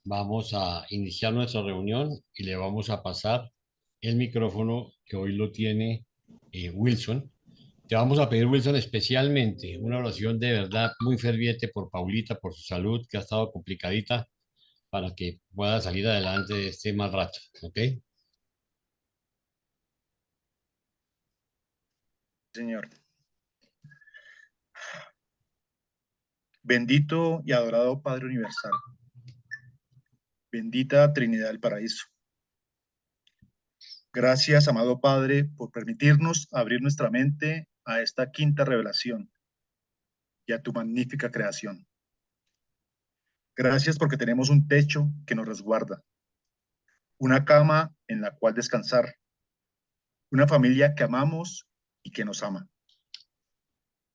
Vamos a iniciar nuestra reunión y le vamos a pasar el micrófono que hoy lo tiene Wilson. Te vamos a pedir, Wilson, especialmente una oración de verdad muy ferviente por Paulita, por su salud, que ha estado complicadita, para que pueda salir adelante de este mal rato, ¿ok? Señor. Bendito y adorado Padre Universal, bendita Trinidad del Paraíso. Gracias, amado Padre, por permitirnos abrir nuestra mente a esta quinta revelación y a tu magnífica creación. Gracias porque tenemos un techo que nos resguarda, una cama en la cual descansar, una familia que amamos y que nos ama.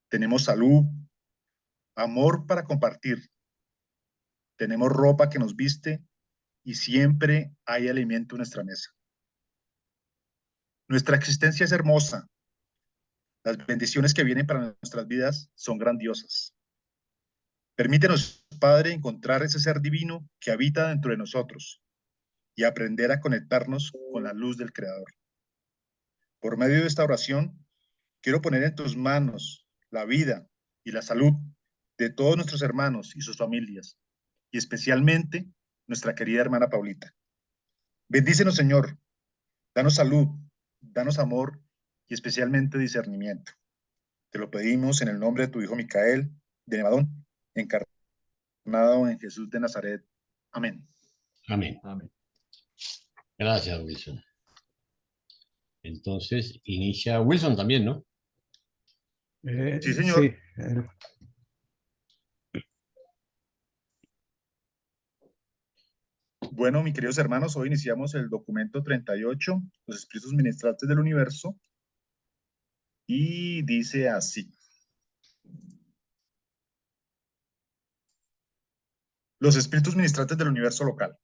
Tenemos salud, amor para compartir, tenemos ropa que nos viste y siempre hay alimento en nuestra mesa. Nuestra existencia es hermosa. Las bendiciones que vienen para nuestras vidas son grandiosas. Permítenos, Padre, encontrar ese ser divino que habita dentro de nosotros y aprender a conectarnos con la luz del Creador. Por medio de esta oración, quiero poner en tus manos la vida y la salud de todos nuestros hermanos y sus familias, y especialmente nuestra querida hermana Paulita. Bendícenos, Señor. Danos salud, danos amor y especialmente discernimiento. Te lo pedimos en el nombre de tu Hijo Micael, de Nevadón, encarnado en Jesús de Nazaret. Amén. Amén. Amén. Gracias, Wilson. Entonces, inicia Wilson también, ¿no? Sí, Sí, señor. Bueno, mis queridos hermanos, hoy iniciamos el documento 38, los espíritus ministrantes del universo, y dice así. Los espíritus ministrantes del universo local.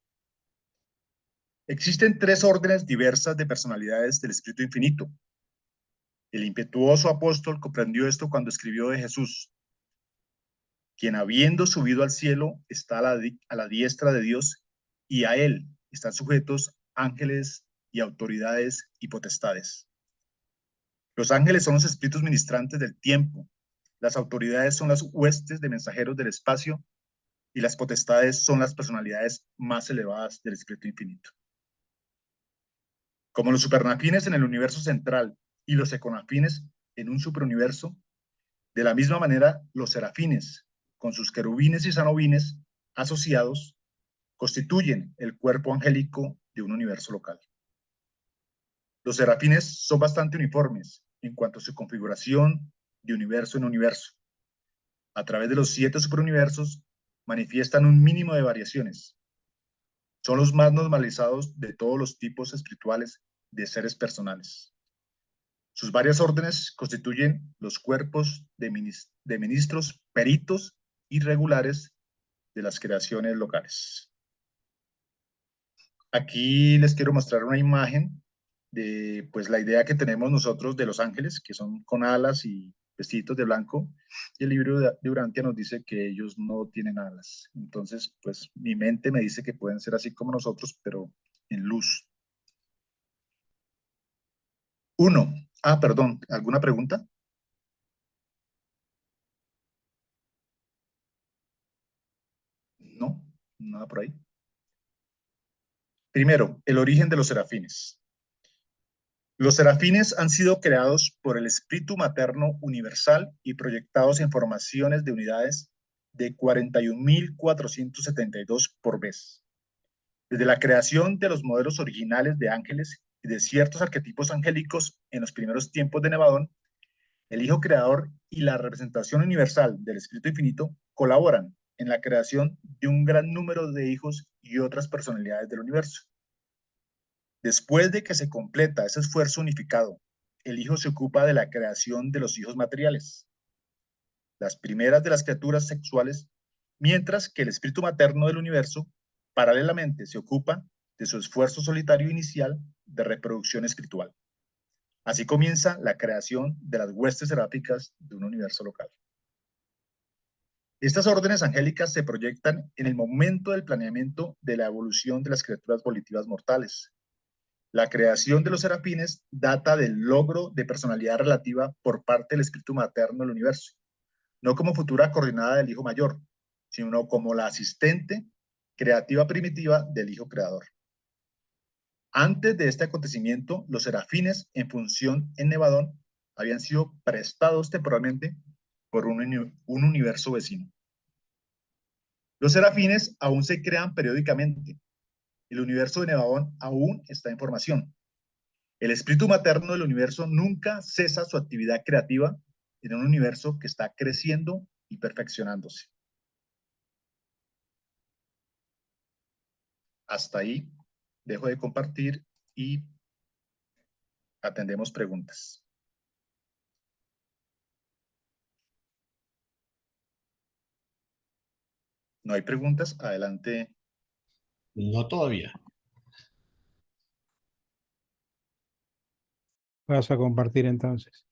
Existen tres órdenes diversas de personalidades del Espíritu Infinito. El impetuoso apóstol comprendió esto cuando escribió de Jesús, quien habiendo subido al cielo está a la diestra de Dios, y a él están sujetos ángeles y autoridades y potestades. Los ángeles son los espíritus ministrantes del tiempo, las autoridades son las huestes de mensajeros del espacio y las potestades son las personalidades más elevadas del Espíritu Infinito. Como los supernafines en el universo central y los econafines en un superuniverso, de la misma manera los serafines, con sus querubines y sanobines asociados, constituyen el cuerpo angélico de un universo local. Los serafines son bastante uniformes en cuanto a su configuración de universo en universo. A través de los 7 superuniversos manifiestan un mínimo de variaciones. Son los más normalizados de todos los tipos espirituales de seres personales. Sus varias órdenes constituyen los cuerpos de ministros peritos y regulares de las creaciones locales. Aquí les quiero mostrar una imagen de pues la idea que tenemos nosotros de los ángeles, que son con alas y vestiditos de blanco, y el libro de Urantia nos dice que ellos no tienen alas. Entonces, pues mi mente me dice que pueden ser así como nosotros, pero en luz. Uno. Perdón, ¿alguna pregunta? No, nada por ahí. Primero, el origen de los serafines. Los serafines han sido creados por el espíritu materno universal y proyectados en formaciones de unidades de 41.472 por vez. Desde la creación de los modelos originales de ángeles y de ciertos arquetipos angélicos en los primeros tiempos de Nevadón, el Hijo Creador y la representación universal del Espíritu Infinito colaboran en la creación de un gran número de hijos y otras personalidades del universo. Después de que se completa ese esfuerzo unificado, el Hijo se ocupa de la creación de los hijos materiales, las primeras de las criaturas sexuales, mientras que el espíritu materno del universo paralelamente se ocupa de su esfuerzo solitario inicial de reproducción espiritual. Así comienza la creación de las huestes seráficas de un universo local. Estas órdenes angélicas se proyectan en el momento del planeamiento de la evolución de las criaturas volitivas mortales. La creación de los serafines data del logro de personalidad relativa por parte del espíritu materno del universo, no como futura coordinada del hijo mayor, sino como la asistente creativa primitiva del hijo creador. Antes de este acontecimiento, los serafines en función en Nevadón habían sido prestados temporalmente por un universo vecino. Los serafines aún se crean periódicamente. El universo de Nevadón aún está en formación. El espíritu materno del universo nunca cesa su actividad creativa en un universo que está creciendo y perfeccionándose. Hasta ahí dejo de compartir y atendemos preguntas. No hay preguntas, adelante. No todavía. Paso a compartir entonces.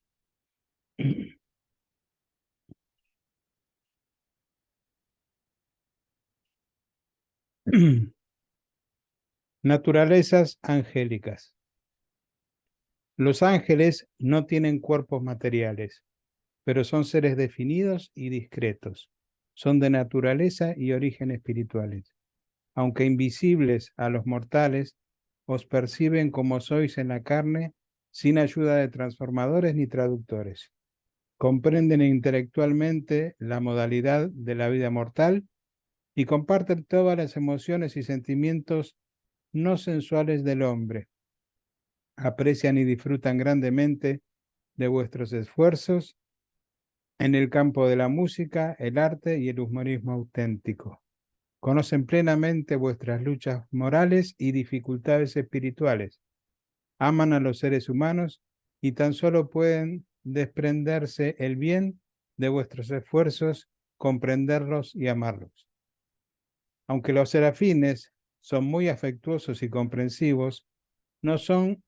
Naturalezas angélicas. Los ángeles no tienen cuerpos materiales, pero son seres definidos y discretos. Son de naturaleza y origen espirituales. Aunque invisibles a los mortales, os perciben como sois en la carne, sin ayuda de transformadores ni traductores. Comprenden intelectualmente la modalidad de la vida mortal y comparten todas las emociones y sentimientos no sensuales del hombre. Aprecian y disfrutan grandemente de vuestros esfuerzos en el campo de la música, el arte y el humorismo auténtico. Conocen plenamente vuestras luchas morales y dificultades espirituales. Aman a los seres humanos y tan solo pueden desprenderse el bien de vuestros esfuerzos, comprenderlos y amarlos. Aunque los serafines son muy afectuosos y comprensivos, no son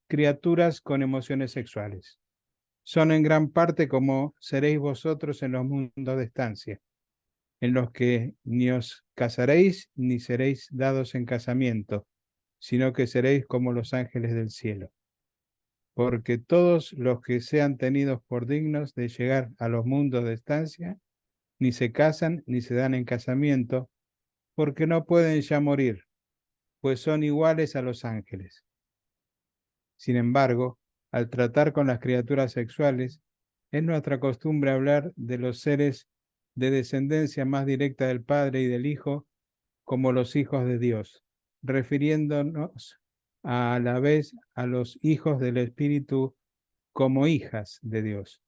criaturas con emociones sexuales. Son en gran parte como seréis vosotros en los mundos de estancia, en los que ni os casaréis ni seréis dados en casamiento, sino que seréis como los ángeles del cielo. Porque todos los que sean tenidos por dignos de llegar a los mundos de estancia, ni se casan ni se dan en casamiento, porque no pueden ya morir, pues son iguales a los ángeles. Sin embargo, al tratar con las criaturas sexuales, es nuestra costumbre hablar de los seres de descendencia más directa del Padre y del Hijo como los hijos de Dios, refiriéndonos a la vez a los hijos del Espíritu como hijas de Dios.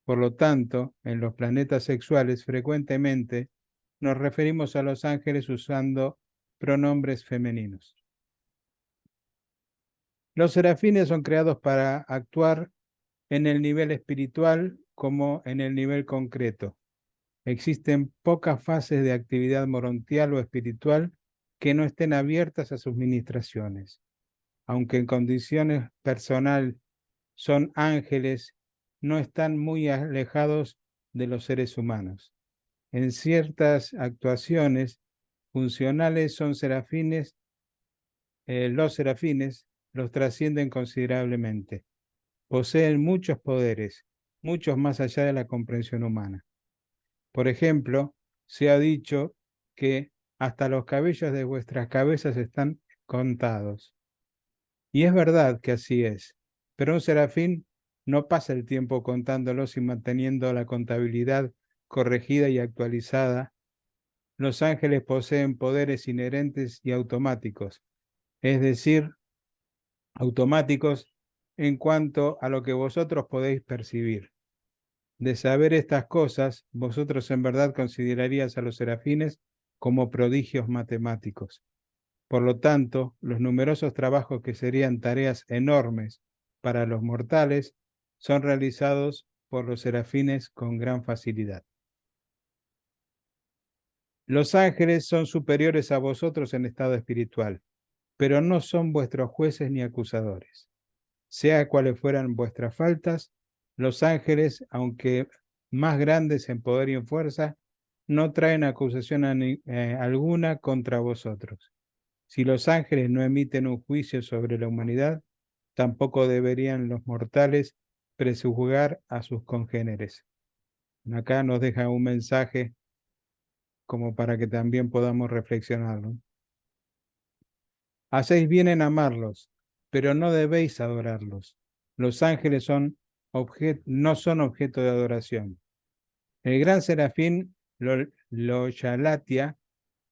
Por lo tanto, en los planetas sexuales frecuentemente nos referimos a los ángeles usando pronombres femeninos. Los serafines son creados para actuar en el nivel espiritual como en el nivel concreto. Existen pocas fases de actividad morontial o espiritual que no estén abiertas a sus ministraciones. Aunque en condiciones personal son ángeles, no están muy alejados de los seres humanos. En ciertas actuaciones funcionales son serafines, los serafines los trascienden considerablemente. Poseen muchos poderes, muchos más allá de la comprensión humana. Por ejemplo, se ha dicho que hasta los cabellos de vuestras cabezas están contados. Y es verdad que así es, pero un serafín no pasa el tiempo contándolos y manteniendo la contabilidad corregida y actualizada. Los ángeles poseen poderes inherentes y automáticos, es decir, automáticos en cuanto a lo que vosotros podéis percibir. De saber estas cosas, vosotros en verdad consideraríais a los serafines como prodigios matemáticos. Por lo tanto, los numerosos trabajos que serían tareas enormes para los mortales son realizados por los serafines con gran facilidad. Los ángeles son superiores a vosotros en estado espiritual, pero no son vuestros jueces ni acusadores. Sea cuales fueran vuestras faltas, los ángeles, aunque más grandes en poder y en fuerza, no traen acusación alguna contra vosotros. Si los ángeles no emiten un juicio sobre la humanidad, tampoco deberían los mortales prejuzgar a sus congéneres. Acá nos deja un mensaje como para que también podamos reflexionarlo. Hacéis bien en amarlos, pero no debéis adorarlos. Los ángeles no son objeto de adoración. El gran serafín Loyalatia,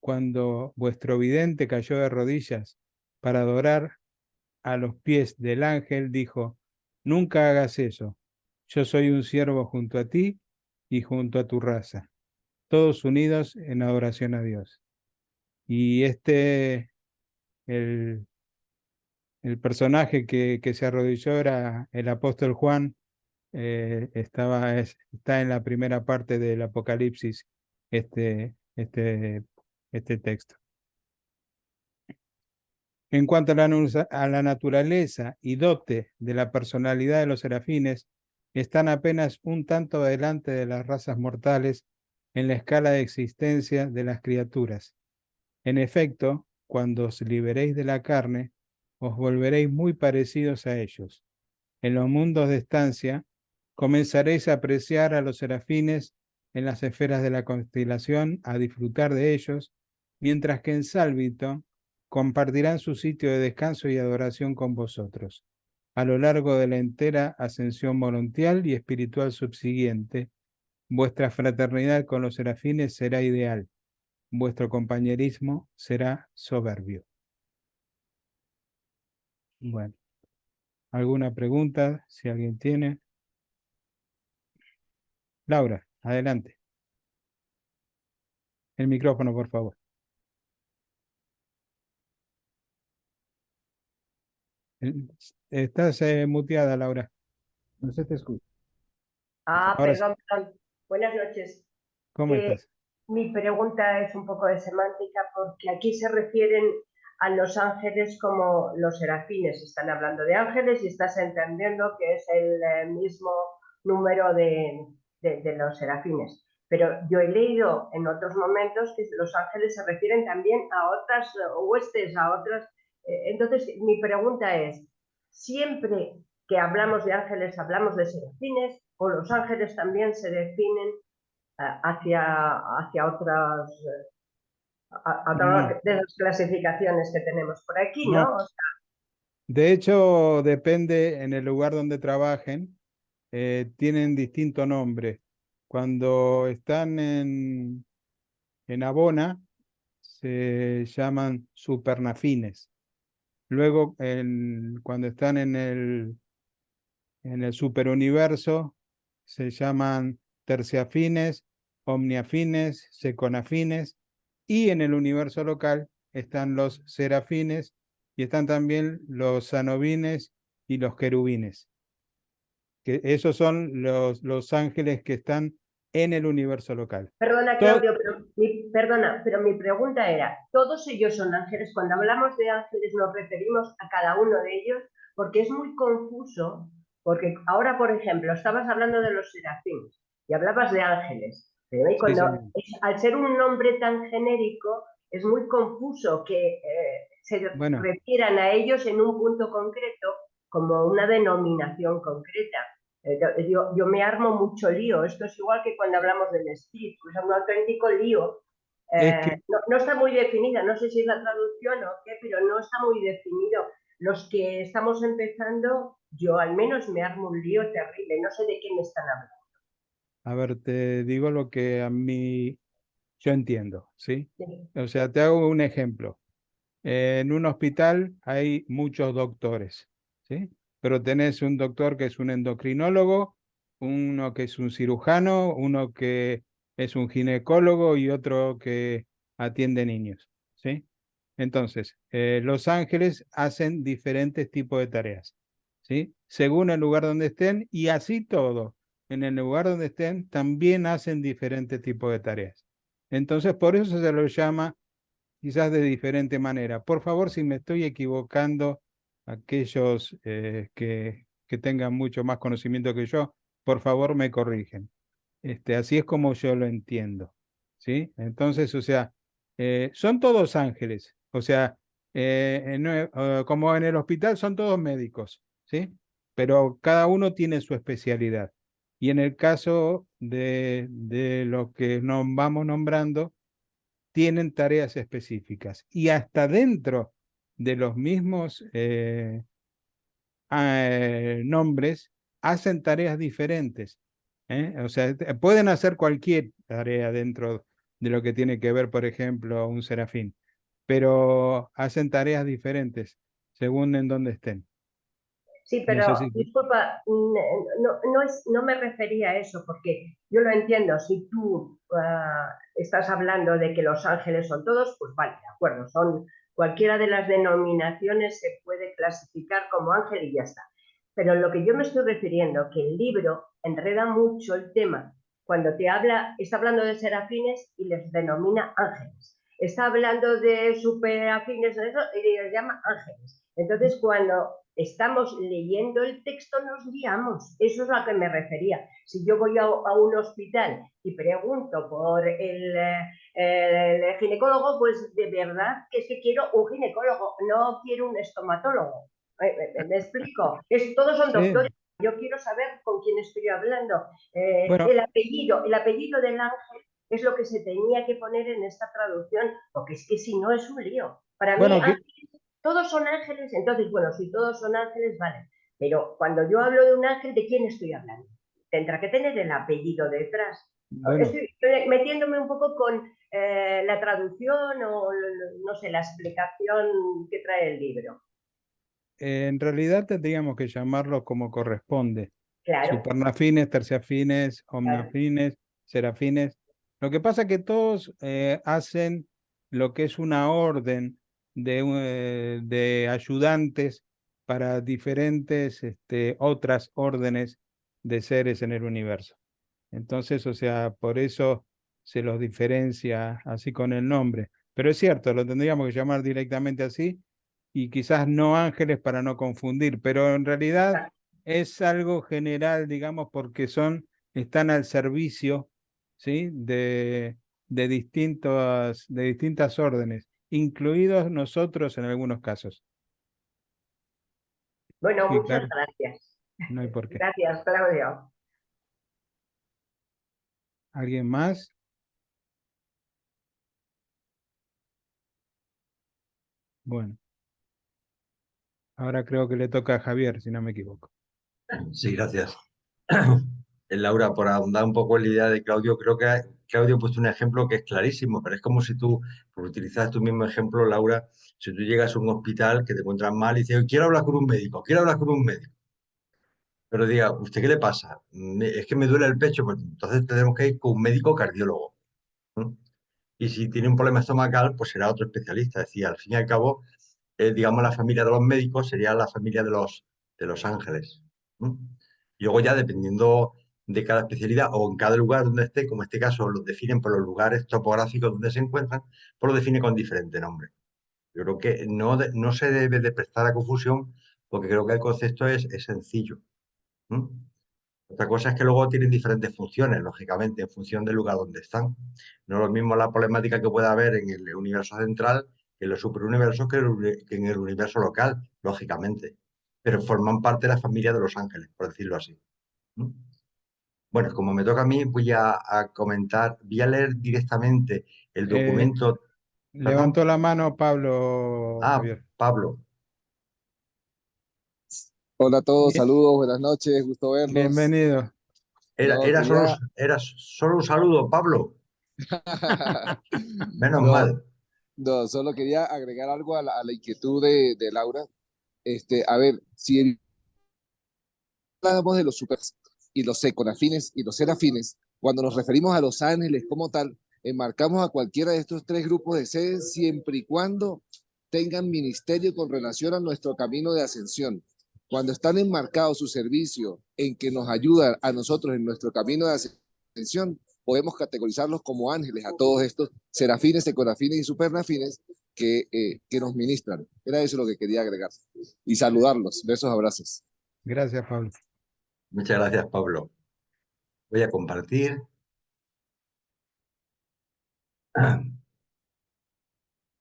cuando vuestro vidente cayó de rodillas para adorar a los pies del ángel, dijo: nunca hagas eso. Yo soy un siervo junto a ti y junto a tu raza, todos unidos en adoración a Dios. Y el, el personaje que se arrodilló era el apóstol Juan, está en la primera parte del Apocalipsis, este, este, este texto. En cuanto a la naturaleza y dote de la personalidad de los serafines, están apenas un tanto adelante de las razas mortales en la escala de existencia de las criaturas. En efecto, cuando os liberéis de la carne, os volveréis muy parecidos a ellos. En los mundos de estancia, comenzaréis a apreciar a los serafines en las esferas de la constelación, a disfrutar de ellos, mientras que en Sálvito compartirán su sitio de descanso y adoración con vosotros. A lo largo de la entera ascensión morontial y espiritual subsiguiente, vuestra fraternidad con los serafines será ideal, vuestro compañerismo será soberbio. Bueno, ¿alguna pregunta? Si alguien tiene. Laura, adelante. El micrófono, por favor. Estás muteada, Laura. No se te escucha. Ahora sí. Perdón. Buenas noches. ¿Cómo estás? Mi pregunta es un poco de semántica porque aquí se refieren a los ángeles como los serafines. Están hablando de ángeles y estás entendiendo que es el mismo número de los serafines. Pero yo he leído en otros momentos que los ángeles se refieren también a otras huestes, a otras. Entonces, mi pregunta es, ¿siempre que hablamos de ángeles hablamos de serafines o los ángeles también se definen hacia otras No, de las clasificaciones que tenemos por aquí, ¿no? no. De hecho, depende en el lugar donde trabajen, tienen distinto nombre. Cuando están en Abona, se llaman supernafines. Luego, cuando están en el superuniverso, se llaman terciafines, omniafines, seconafines, y en el universo local están los serafines y están también los sanobines y los querubines, que esos son los ángeles que están en el universo local. Perdona, Claudio, pero mi pregunta era, ¿todos ellos son ángeles? Cuando hablamos de ángeles nos referimos a cada uno de ellos, porque es muy confuso, porque ahora, por ejemplo, estabas hablando de los serafines y hablabas de ángeles, pero al ser un nombre tan genérico, es muy confuso que se refieran a ellos en un punto concreto como una denominación concreta. Yo me armo mucho lío. Esto es igual que cuando hablamos del espíritu, es un auténtico lío. No está muy definida, no sé si es la traducción o qué, pero no está muy definido. Los que estamos empezando, yo al menos me armo un lío terrible, no sé de qué me están hablando. A ver, te digo lo que a mí yo entiendo, ¿sí? Sí. O sea, te hago un ejemplo. En un hospital hay muchos doctores, ¿sí? Pero tenés un doctor que es un endocrinólogo, uno que es un cirujano, uno que es un ginecólogo y otro que atiende niños, ¿sí? Entonces, los ángeles hacen diferentes tipos de tareas, ¿sí? Según el lugar donde estén y así todo. En el lugar donde estén también hacen diferentes tipos de tareas. Entonces, por eso se los llama quizás de diferente manera. Por favor, si me estoy equivocando, aquellos que tengan mucho más conocimiento que yo, por favor me corrigen. Así es como yo lo entiendo, ¿sí? Entonces, o sea, son todos ángeles, o sea, como en el hospital son todos médicos, ¿sí? Pero cada uno tiene su especialidad. Y en el caso de lo que nos vamos nombrando, tienen tareas específicas. Y hasta dentro de los mismos nombres, hacen tareas diferentes. O sea, pueden hacer cualquier tarea dentro de lo que tiene que ver, por ejemplo, un serafín, pero hacen tareas diferentes según en dónde estén. Sí, No sé pero si... disculpa, no me refería a eso, porque yo lo entiendo. Si tú estás hablando de que los ángeles son todos, pues vale, de acuerdo, son cualquiera de las denominaciones se puede clasificar como ángel y ya está. Pero lo que yo me estoy refiriendo, que el libro enreda mucho el tema cuando está hablando de serafines y les denomina ángeles. Está hablando de superafines y les llama ángeles. Entonces, cuando estamos leyendo el texto nos guiamos. Eso es a lo que me refería. Si yo voy a un hospital y pregunto por el ginecólogo, pues de verdad que es que quiero un ginecólogo, no quiero un estomatólogo. ¿Me explico? Todos son Sí, doctores. Yo quiero saber con quién estoy hablando. bueno, El apellido del ángel es lo que se tenía que poner en esta traducción, porque es que si no es un lío. Para mí, bueno, todos son ángeles, entonces, bueno, si todos son ángeles, vale. Pero cuando yo hablo de un ángel, ¿de quién estoy hablando? Tendrá que tener el apellido detrás. bueno, Estoy metiéndome un poco con la traducción o, no sé, la explicación que trae el libro. en realidad tendríamos que llamarlos como corresponde. Claro, Supernafines, terciafines, claro. omnafines, serafines. Lo que pasa es que todos hacen lo que es una orden de ayudantes para diferentes otras órdenes de seres en el universo. Entonces, o sea, por eso se los diferencia así con el nombre. Pero es cierto, lo tendríamos que llamar directamente así y quizás no ángeles para no confundir, pero en realidad es algo general, digamos, porque están al servicio, ¿sí? De distintas órdenes, incluidos nosotros en algunos casos. Bueno, Sí, muchas claro, gracias. no hay por qué. Gracias, Claudio. ¿Alguien más? Bueno, ahora creo que le toca a Javier, si no me equivoco. Sí, gracias. Laura, por ahondar un poco en la idea de Claudio, creo que Claudio ha puesto un ejemplo que es clarísimo, pero es como si tú, por utilizar tu mismo ejemplo, Laura, si tú llegas a un hospital que te encuentras mal y dices, quiero hablar con un médico, quiero hablar con un médico, pero diga, ¿usted qué le pasa? Es que me duele el pecho, pues entonces tenemos que ir con un médico cardiólogo, ¿no? Y si tiene un problema estomacal, pues será otro especialista. Es decir, al fin y al cabo, digamos, la familia de los médicos sería la familia de los ángeles, ¿no? Y luego ya dependiendo de cada especialidad o en cada lugar donde esté, como en este caso los definen por los lugares topográficos donde se encuentran, pues lo define con diferente nombre. Yo creo que no se debe de prestar a confusión porque creo que el concepto es sencillo, ¿no? Otra cosa es que luego tienen diferentes funciones, lógicamente, en función del lugar donde están. No es lo mismo la problemática que puede haber en el universo central, que en los superuniversos, que en el universo local, lógicamente. Pero forman parte de la familia de los ángeles, por decirlo así. ¿Mm? Bueno, como me toca a mí, voy a comentar, voy a leer directamente el Eh, documento. Levantó ¿Perdón? la mano Pablo, Ah, Javier. Pablo. Hola a todos, Bien, saludos, buenas noches, gusto verlos. bienvenido. Era, No, era solo, quería, era solo un saludo, Pablo. Menos no, mal. no, solo quería agregar algo a la inquietud de Laura. A ver, si hablamos de los super y los seconafines y los serafines, cuando nos referimos a los ángeles como tal, enmarcamos a cualquiera de estos tres grupos de seres siempre y cuando tengan ministerio con relación a nuestro camino de ascensión. Cuando están enmarcados su servicio en que nos ayudan a nosotros en nuestro camino de ascensión, podemos categorizarlos como ángeles a todos estos serafines, seconafines y supernafines que nos ministran. Era eso lo que quería agregar. Y saludarlos. Besos, abrazos. Gracias, Pablo. Muchas gracias, Pablo. Voy a compartir.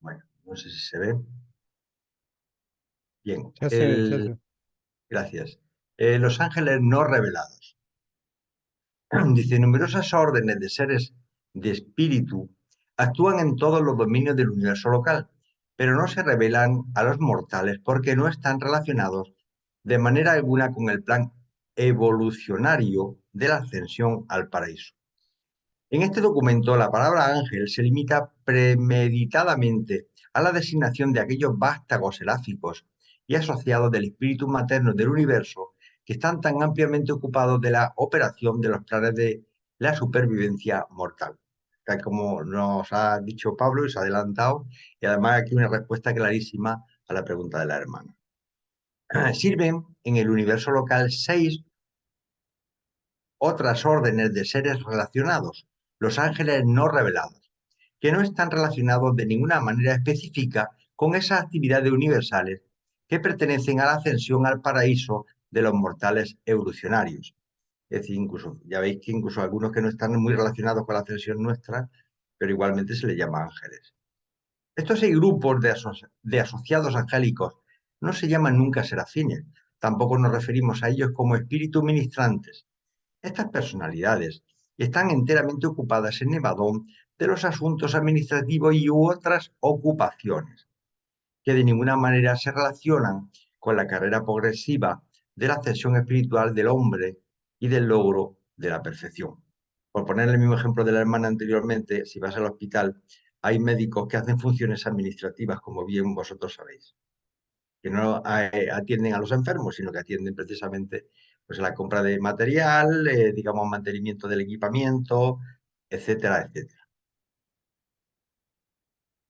Bueno, no sé si se ve. Bien, Ya se ve, ya se ve. gracias. Los ángeles no revelados. Dice, numerosas órdenes de seres de espíritu actúan en todos los dominios del universo local, pero no se revelan a los mortales porque no están relacionados de manera alguna con el plan evolucionario de la ascensión al paraíso. En este documento, la palabra ángel se limita premeditadamente a la designación de aquellos vástagos seráficos y asociados del espíritu materno del universo que están tan ampliamente ocupados de la operación de los planes de la supervivencia mortal. Tal como nos ha dicho Pablo y se ha adelantado, y además aquí una respuesta clarísima a la pregunta de la hermana. Sirven en el universo local 6 otras órdenes de seres relacionados, los ángeles no revelados, que no están relacionados de ninguna manera específica con esas actividades universales que pertenecen a la ascensión al paraíso de los mortales evolucionarios. Es decir, incluso, ya veis que incluso algunos que no están muy relacionados con la ascensión nuestra, pero igualmente se les llama ángeles. Estos 6 grupos de asociados angélicos no se llaman nunca serafines, tampoco nos referimos a ellos como espíritus ministrantes. Estas personalidades están enteramente ocupadas en Nevadón de los asuntos administrativos y otras ocupaciones, que de ninguna manera se relacionan con la carrera progresiva de la ascensión espiritual del hombre y del logro de la perfección. Por poner el mismo ejemplo de la hermana anteriormente, si vas al hospital, hay médicos que hacen funciones administrativas, como bien vosotros sabéis, que no atienden a los enfermos, sino que atienden precisamente pues, la compra de material, digamos, mantenimiento del equipamiento, etcétera, etcétera.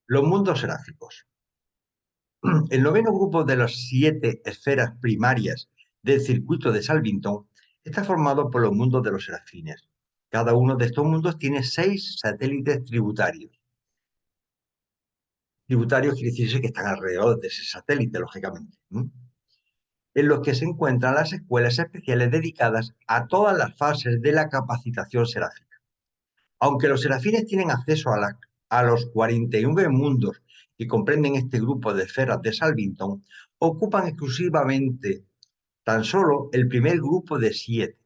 Los mundos seráficos. El noveno grupo de las 7 esferas primarias del circuito de Salvington está formado por los mundos de los serafines. Cada uno de estos mundos tiene 6 satélites tributarios. Tributarios quiere decir que están alrededor de ese satélite, lógicamente, en los que se encuentran las escuelas especiales dedicadas a todas las fases de la capacitación seráfica. Aunque los serafines tienen acceso a los 49 mundos que comprenden este grupo de esferas de Salvington, ocupan exclusivamente tan solo el primer grupo de 7.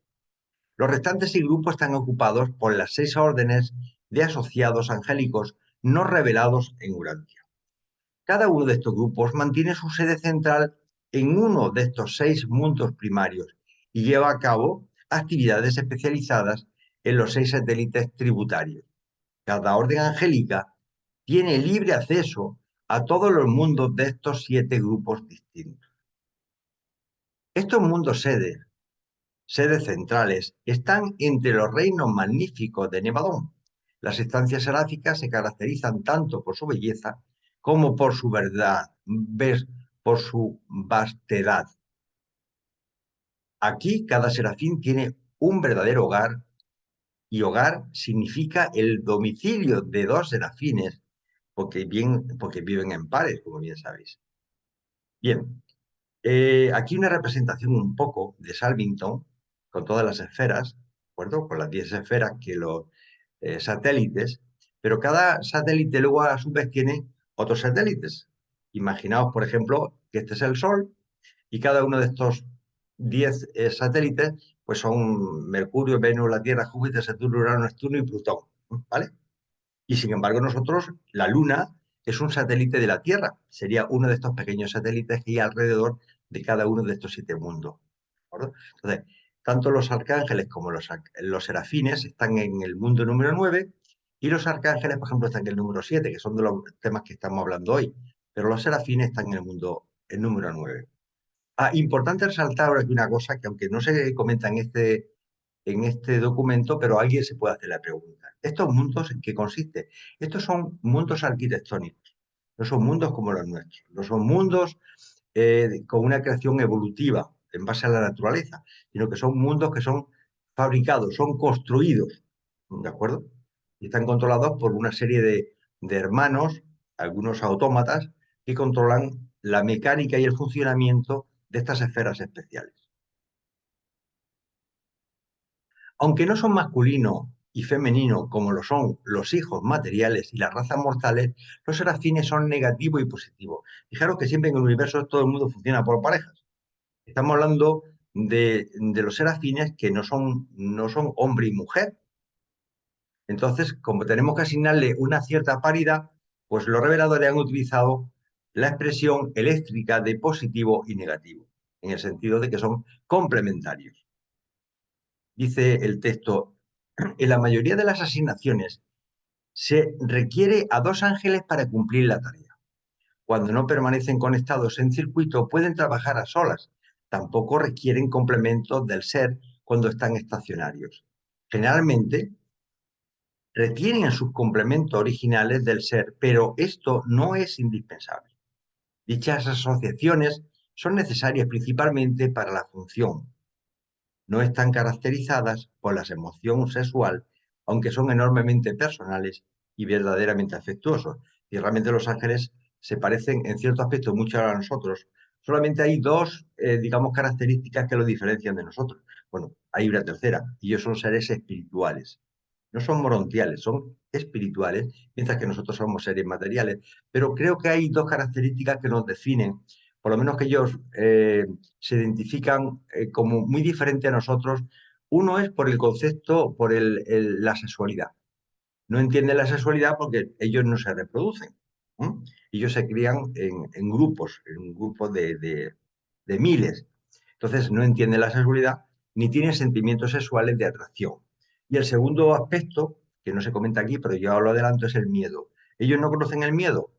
Los restantes 6 grupos están ocupados por las 6 órdenes de asociados angélicos no revelados en Urantia. Cada uno de estos grupos mantiene su sede central en uno de estos 6 mundos primarios y lleva a cabo actividades especializadas en los 6 satélites tributarios. Cada orden angélica tiene libre acceso a todos los mundos de estos 7 grupos distintos. Estos mundos sedes centrales, están entre los reinos magníficos de Nevadón. Las estancias seráficas se caracterizan tanto por su belleza como por su verdad, por su vastedad. Aquí cada serafín tiene un verdadero hogar, y hogar significa el domicilio de 2 serafines, porque viven en pares, como bien sabéis. Bien, aquí una representación un poco de Salvington, con todas las esferas, ¿de acuerdo? Con las 10 esferas que los satélites, pero cada satélite luego a su vez tiene otros satélites. Imaginaos, por ejemplo, que este es el Sol y cada uno de estos 10 satélites pues son Mercurio, Venus, la Tierra, Júpiter, Saturno, Urano, Neptuno y Plutón, ¿vale? Y sin embargo nosotros, la Luna es un satélite de la Tierra, sería uno de estos pequeños satélites que hay alrededor de cada uno de estos 7 mundos, ¿de acuerdo? Entonces, tanto los arcángeles como los serafines están en el mundo número 9 y los arcángeles, por ejemplo, están en el número 7, que son de los temas que estamos hablando hoy, pero los serafines están en el número 9. Importante resaltar ahora aquí una cosa que aunque no se comenta en este documento, pero alguien se puede hacer la pregunta. ¿Estos mundos en qué consiste? Estos son mundos arquitectónicos, no son mundos como los nuestros, no son mundos con una creación evolutiva en base a la naturaleza, sino que son mundos que son fabricados, son construidos, ¿de acuerdo? Y están controlados por una serie de hermanos, algunos autómatas, que controlan la mecánica y el funcionamiento de estas esferas especiales. Aunque no son masculinos y femenino, como lo son los hijos materiales y las razas mortales, los serafines son negativo y positivo. Fijaros que siempre en el universo todo el mundo funciona por parejas. Estamos hablando de los serafines que no son hombre y mujer. Entonces, como tenemos que asignarle una cierta paridad, pues los reveladores han utilizado la expresión eléctrica de positivo y negativo, en el sentido de que son complementarios. Dice el texto, en la mayoría de las asignaciones se requiere a 2 ángeles para cumplir la tarea. Cuando no permanecen conectados en circuito, pueden trabajar a solas. Tampoco requieren complementos del ser cuando están estacionarios. Generalmente, retienen sus complementos originales del ser, pero esto no es indispensable. Dichas asociaciones son necesarias principalmente para la función. No están caracterizadas por la emoción sexual, aunque son enormemente personales y verdaderamente afectuosos. Y realmente los ángeles se parecen en cierto aspecto mucho a nosotros. Solamente hay 2, digamos, características que los diferencian de nosotros. Bueno, hay una tercera, y ellos son seres espirituales. No son morontiales, son espirituales, mientras que nosotros somos seres materiales. Pero creo que hay 2 características que nos definen, por lo menos que ellos se identifican como muy diferentes a nosotros. Uno es por el concepto, por la sexualidad. No entienden la sexualidad porque ellos no se reproducen. Ellos se crían en grupos de miles. Entonces no entienden la sexualidad ni tienen sentimientos sexuales de atracción. Y el segundo aspecto, que no se comenta aquí, pero yo lo adelanto, es el miedo. Ellos no conocen el miedo.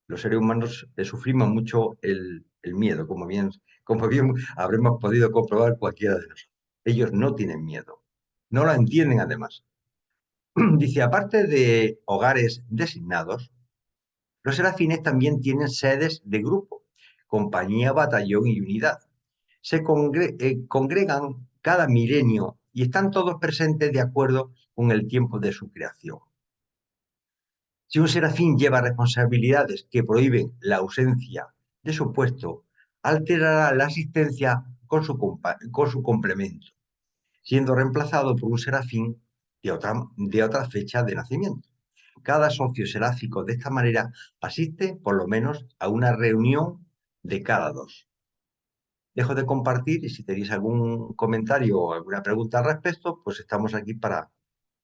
Los seres humanos sufrimos mucho el miedo, como bien habremos podido comprobar cualquiera de nosotros. Ellos no tienen miedo. No lo entienden, además. Dice, aparte de hogares designados, los serafines también tienen sedes de grupo, compañía, batallón y unidad. Se congregan cada milenio y están todos presentes de acuerdo con el tiempo de su creación. Si un serafín lleva responsabilidades que prohíben la ausencia de su puesto, alterará la asistencia con su complemento, siendo reemplazado por un serafín de otra fecha de nacimiento. Cada socio seráfico de esta manera asiste por lo menos a una reunión de cada 2. Dejo de compartir y si tenéis algún comentario o alguna pregunta al respecto, pues estamos aquí para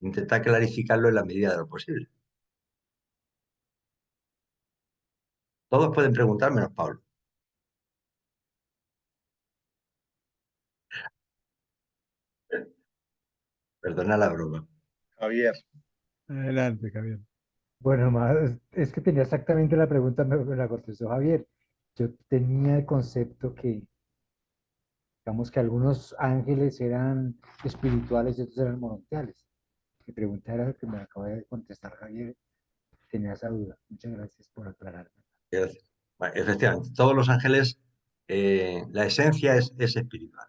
intentar clarificarlo en la medida de lo posible. Todos pueden preguntar menos Pablo. Perdona la broma. Javier, Adelante, Javier. Bueno, más, es que tenía exactamente la pregunta, me la contestó Javier. Yo tenía el concepto que, digamos que algunos ángeles eran espirituales y otros eran morontiales. Mi pregunta era que me acaba de contestar Javier, tenía esa duda. Muchas gracias por aclararme. Gracias. Bueno, efectivamente, todos los ángeles, la esencia es espiritual.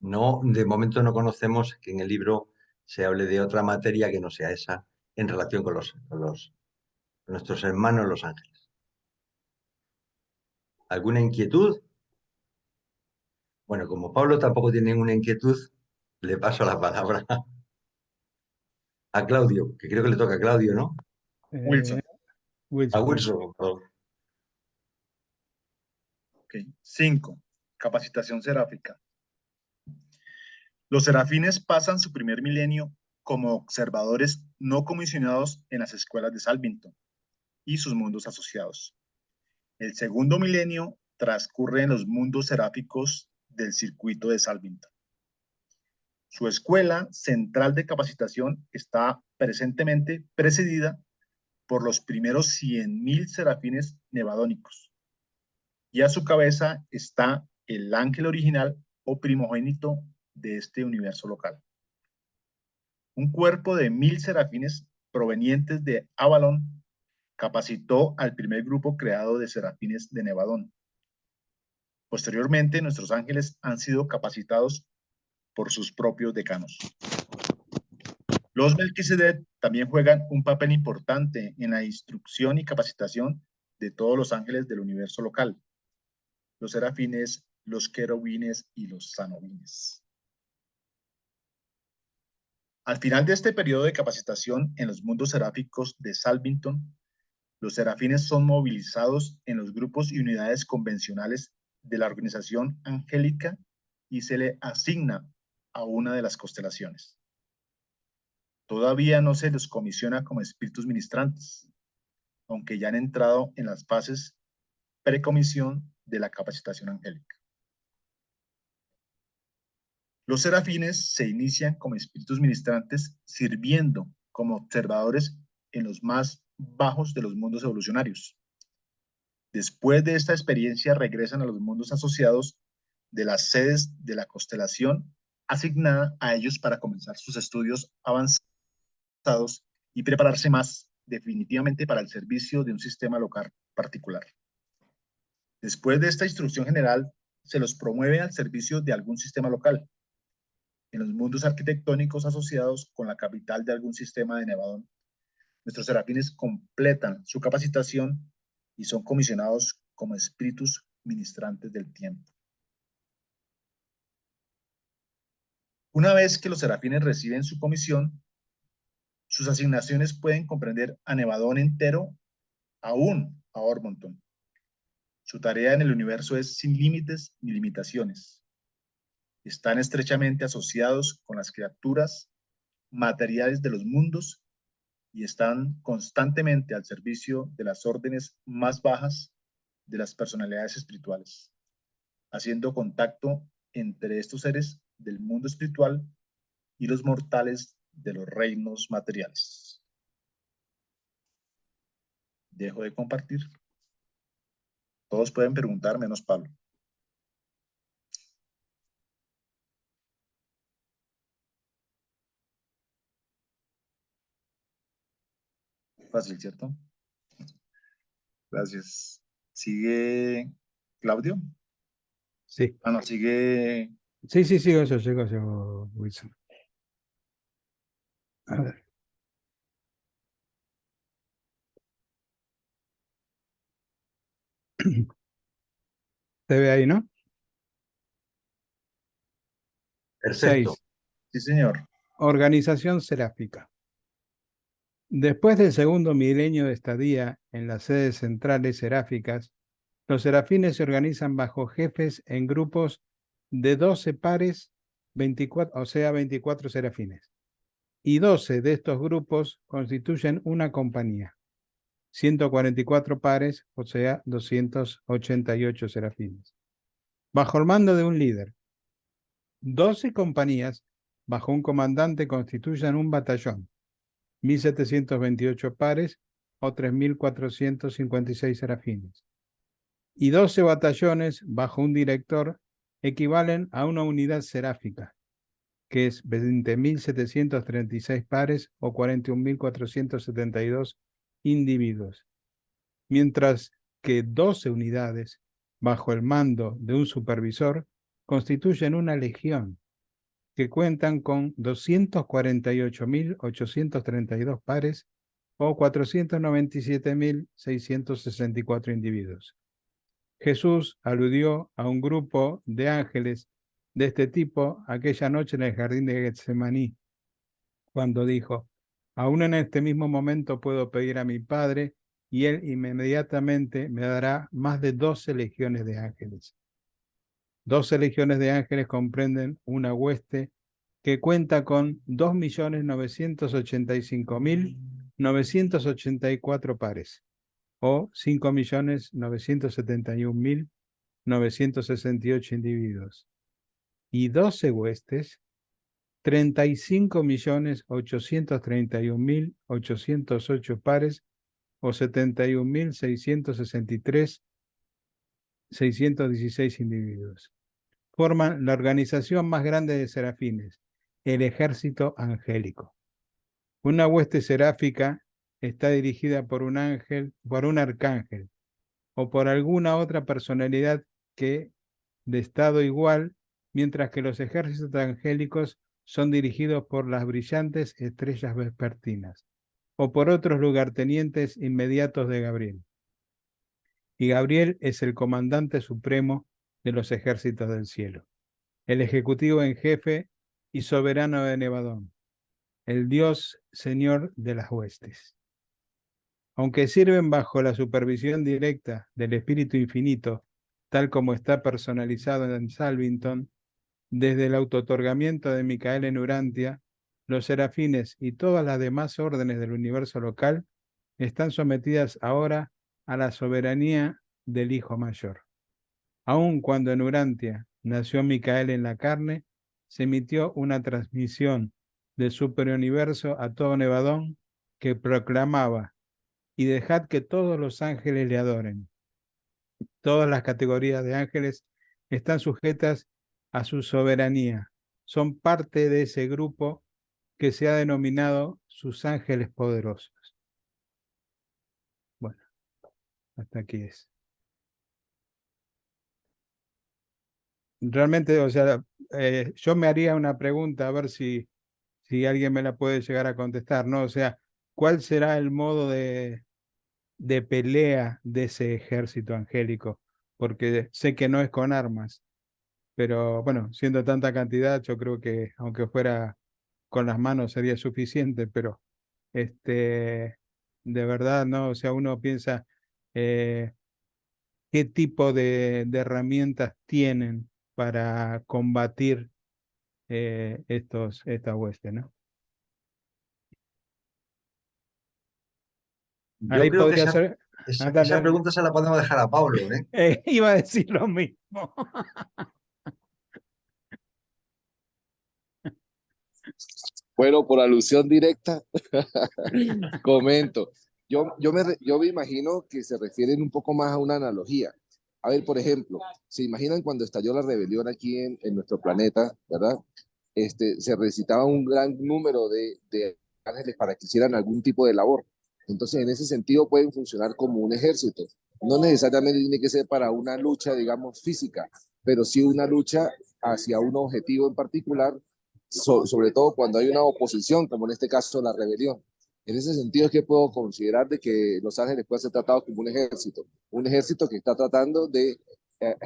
No, de momento no conocemos que en el libro se hable de otra materia que no sea esa en relación con nuestros hermanos los ángeles. ¿Alguna inquietud? Bueno, como Pablo tampoco tiene ninguna inquietud, le paso la palabra a Claudio, que creo que le toca a Claudio, ¿no? Wilson. A Wilson. Wilson, perdón. Okay. 5. Capacitación seráfica. Los serafines pasan su primer milenio como observadores no comisionados en las escuelas de Salvington y sus mundos asociados. El segundo milenio transcurre en los mundos seráficos del circuito de Salvington. Su escuela central de capacitación está presentemente precedida por los primeros 100.000 serafines nevadónicos, y a su cabeza está el ángel original o primogénito de este universo local. Un cuerpo de 1.000 serafines provenientes de Avalon capacitó al primer grupo creado de serafines de Nevadón. Posteriormente, nuestros ángeles han sido capacitados por sus propios decanos. Los Melquisedec también juegan un papel importante en la instrucción y capacitación de todos los ángeles del universo local, los serafines, los querubines y los sanobines. Al final de este periodo de capacitación en los mundos seráficos de Salvington, los serafines son movilizados en los grupos y unidades convencionales de la organización angélica y se le asigna a una de las constelaciones. Todavía no se los comisiona como espíritus ministrantes, aunque ya han entrado en las fases precomisión de la capacitación angélica. Los serafines se inician como espíritus ministrantes sirviendo como observadores en los más bajos de los mundos evolucionarios. Después de esta experiencia regresan a los mundos asociados de las sedes de la constelación asignada a ellos para comenzar sus estudios avanzados y prepararse más definitivamente para el servicio de un sistema local particular. Después de esta instrucción general, se los promueve al servicio de algún sistema local, en los mundos arquitectónicos asociados con la capital de algún sistema de Nevadón. Nuestros serafines completan su capacitación y son comisionados como espíritus ministrantes del tiempo. Una vez que los serafines reciben su comisión, sus asignaciones pueden comprender a Nevadón entero, aún a Ormonton. Su tarea en el universo es sin límites ni limitaciones. Están estrechamente asociados con las criaturas materiales de los mundos y están constantemente al servicio de las órdenes más bajas de las personalidades espirituales, haciendo contacto entre estos seres del mundo espiritual y los mortales de los reinos materiales. Dejo de compartir. Todos pueden preguntar, menos Pablo. Fácil, ¿cierto? Gracias. ¿Sigue Claudio? Sí. Ah, no, sigue... Sí, sigo yo, Wilson. A ver. ¿Te ve ahí, no? Perfecto. 6. Sí, señor. Organización seráfica. Después del segundo milenio de estadía en las sedes centrales seráficas, los serafines se organizan bajo jefes en grupos de 12 pares, 24, o sea, 24 serafines. Y 12 de estos grupos constituyen una compañía. 144 pares, o sea, 288 serafines. Bajo el mando de un líder. 12 compañías bajo un comandante constituyen un batallón. 1.728 pares o 3.456 serafines. Y 12 batallones bajo un director equivalen a una unidad seráfica, que es 20.736 pares o 41.472 individuos. Mientras que 12 unidades bajo el mando de un supervisor constituyen una legión, que cuentan con 248.832 pares o 497.664 individuos. Jesús aludió a un grupo de ángeles de este tipo aquella noche en el jardín de Getsemaní, cuando dijo: aún en este mismo momento puedo pedir a mi Padre y Él inmediatamente me dará más de 12 legiones de ángeles. 12 legiones de ángeles comprenden una hueste que cuenta con 2.985.984 pares, o 5.971.968 individuos, y 12 huestes, 35.831.808 pares, o 71.663.616 individuos. Forman la organización más grande de serafines, el ejército angélico. Una hueste seráfica está dirigida por un ángel, por un arcángel, o por alguna otra personalidad que de estado igual, mientras que los ejércitos angélicos son dirigidos por las brillantes estrellas vespertinas, o por otros lugartenientes inmediatos de Gabriel. Y Gabriel es el comandante supremo de los ejércitos del cielo, el ejecutivo en jefe y soberano de Nevadón. el Dios Señor de las huestes. Aunque sirven bajo la supervisión directa del Espíritu Infinito, tal como está personalizado en Salvington, desde el autootorgamiento de Micael en Urantia, los serafines y todas las demás órdenes del universo local están sometidas ahora a la soberanía del Hijo Mayor. Aun cuando en Urantia nació Micael en la carne, se emitió una transmisión del superuniverso a todo Nevadón que proclamaba: y dejad que todos los ángeles le adoren. Todas las categorías de ángeles están sujetas a su soberanía. Son parte de ese grupo que se ha denominado sus ángeles poderosos. Bueno, hasta aquí es. Realmente, o sea, yo me haría una pregunta a ver si alguien me la puede llegar a contestar, ¿no? O sea, ¿cuál será el modo de pelea de ese ejército angélico? Porque sé que no es con armas, pero bueno, siendo tanta cantidad, yo creo que aunque fuera con las manos sería suficiente, pero de verdad, ¿no? O sea, uno piensa qué tipo de herramientas tienen para combatir esta hueste, ¿no? Yo Ahí creo que podría ser. Dale, esa dale. pregunta se la podemos dejar a Pablo, ¿eh? Iba a decir lo mismo. Bueno, por alusión directa, comento. Yo me imagino que se refieren un poco más a una analogía. A ver, por ejemplo, ¿se imaginan cuando estalló la rebelión aquí en nuestro planeta, verdad? Se recitaba un gran número de ángeles para que hicieran algún tipo de labor. Entonces, en ese sentido, pueden funcionar como un ejército. No necesariamente tiene que ser para una lucha, digamos, física, pero sí una lucha hacia un objetivo en particular, sobre todo cuando hay una oposición, como en este caso la rebelión. En ese sentido es que puedo considerar de que Los Ángeles puede ser tratado como un ejército que está tratando de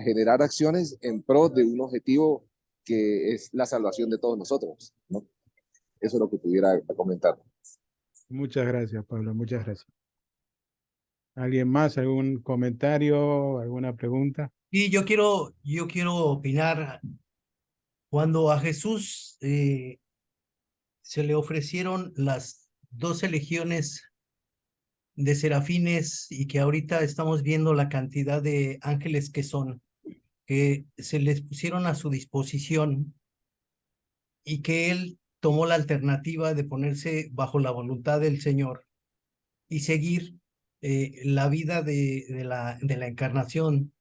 generar acciones en pro de un objetivo que es la salvación de todos nosotros, ¿no? Eso es lo que pudiera comentar. Muchas gracias, Pablo, muchas gracias. ¿Alguien más? ¿Algún comentario? ¿Alguna pregunta? Y yo quiero opinar. Cuando a Jesús se le ofrecieron las 12 legiones de serafines y que ahorita estamos viendo la cantidad de ángeles que se les pusieron a su disposición y que él tomó la alternativa de ponerse bajo la voluntad del Señor y seguir la vida de la encarnación.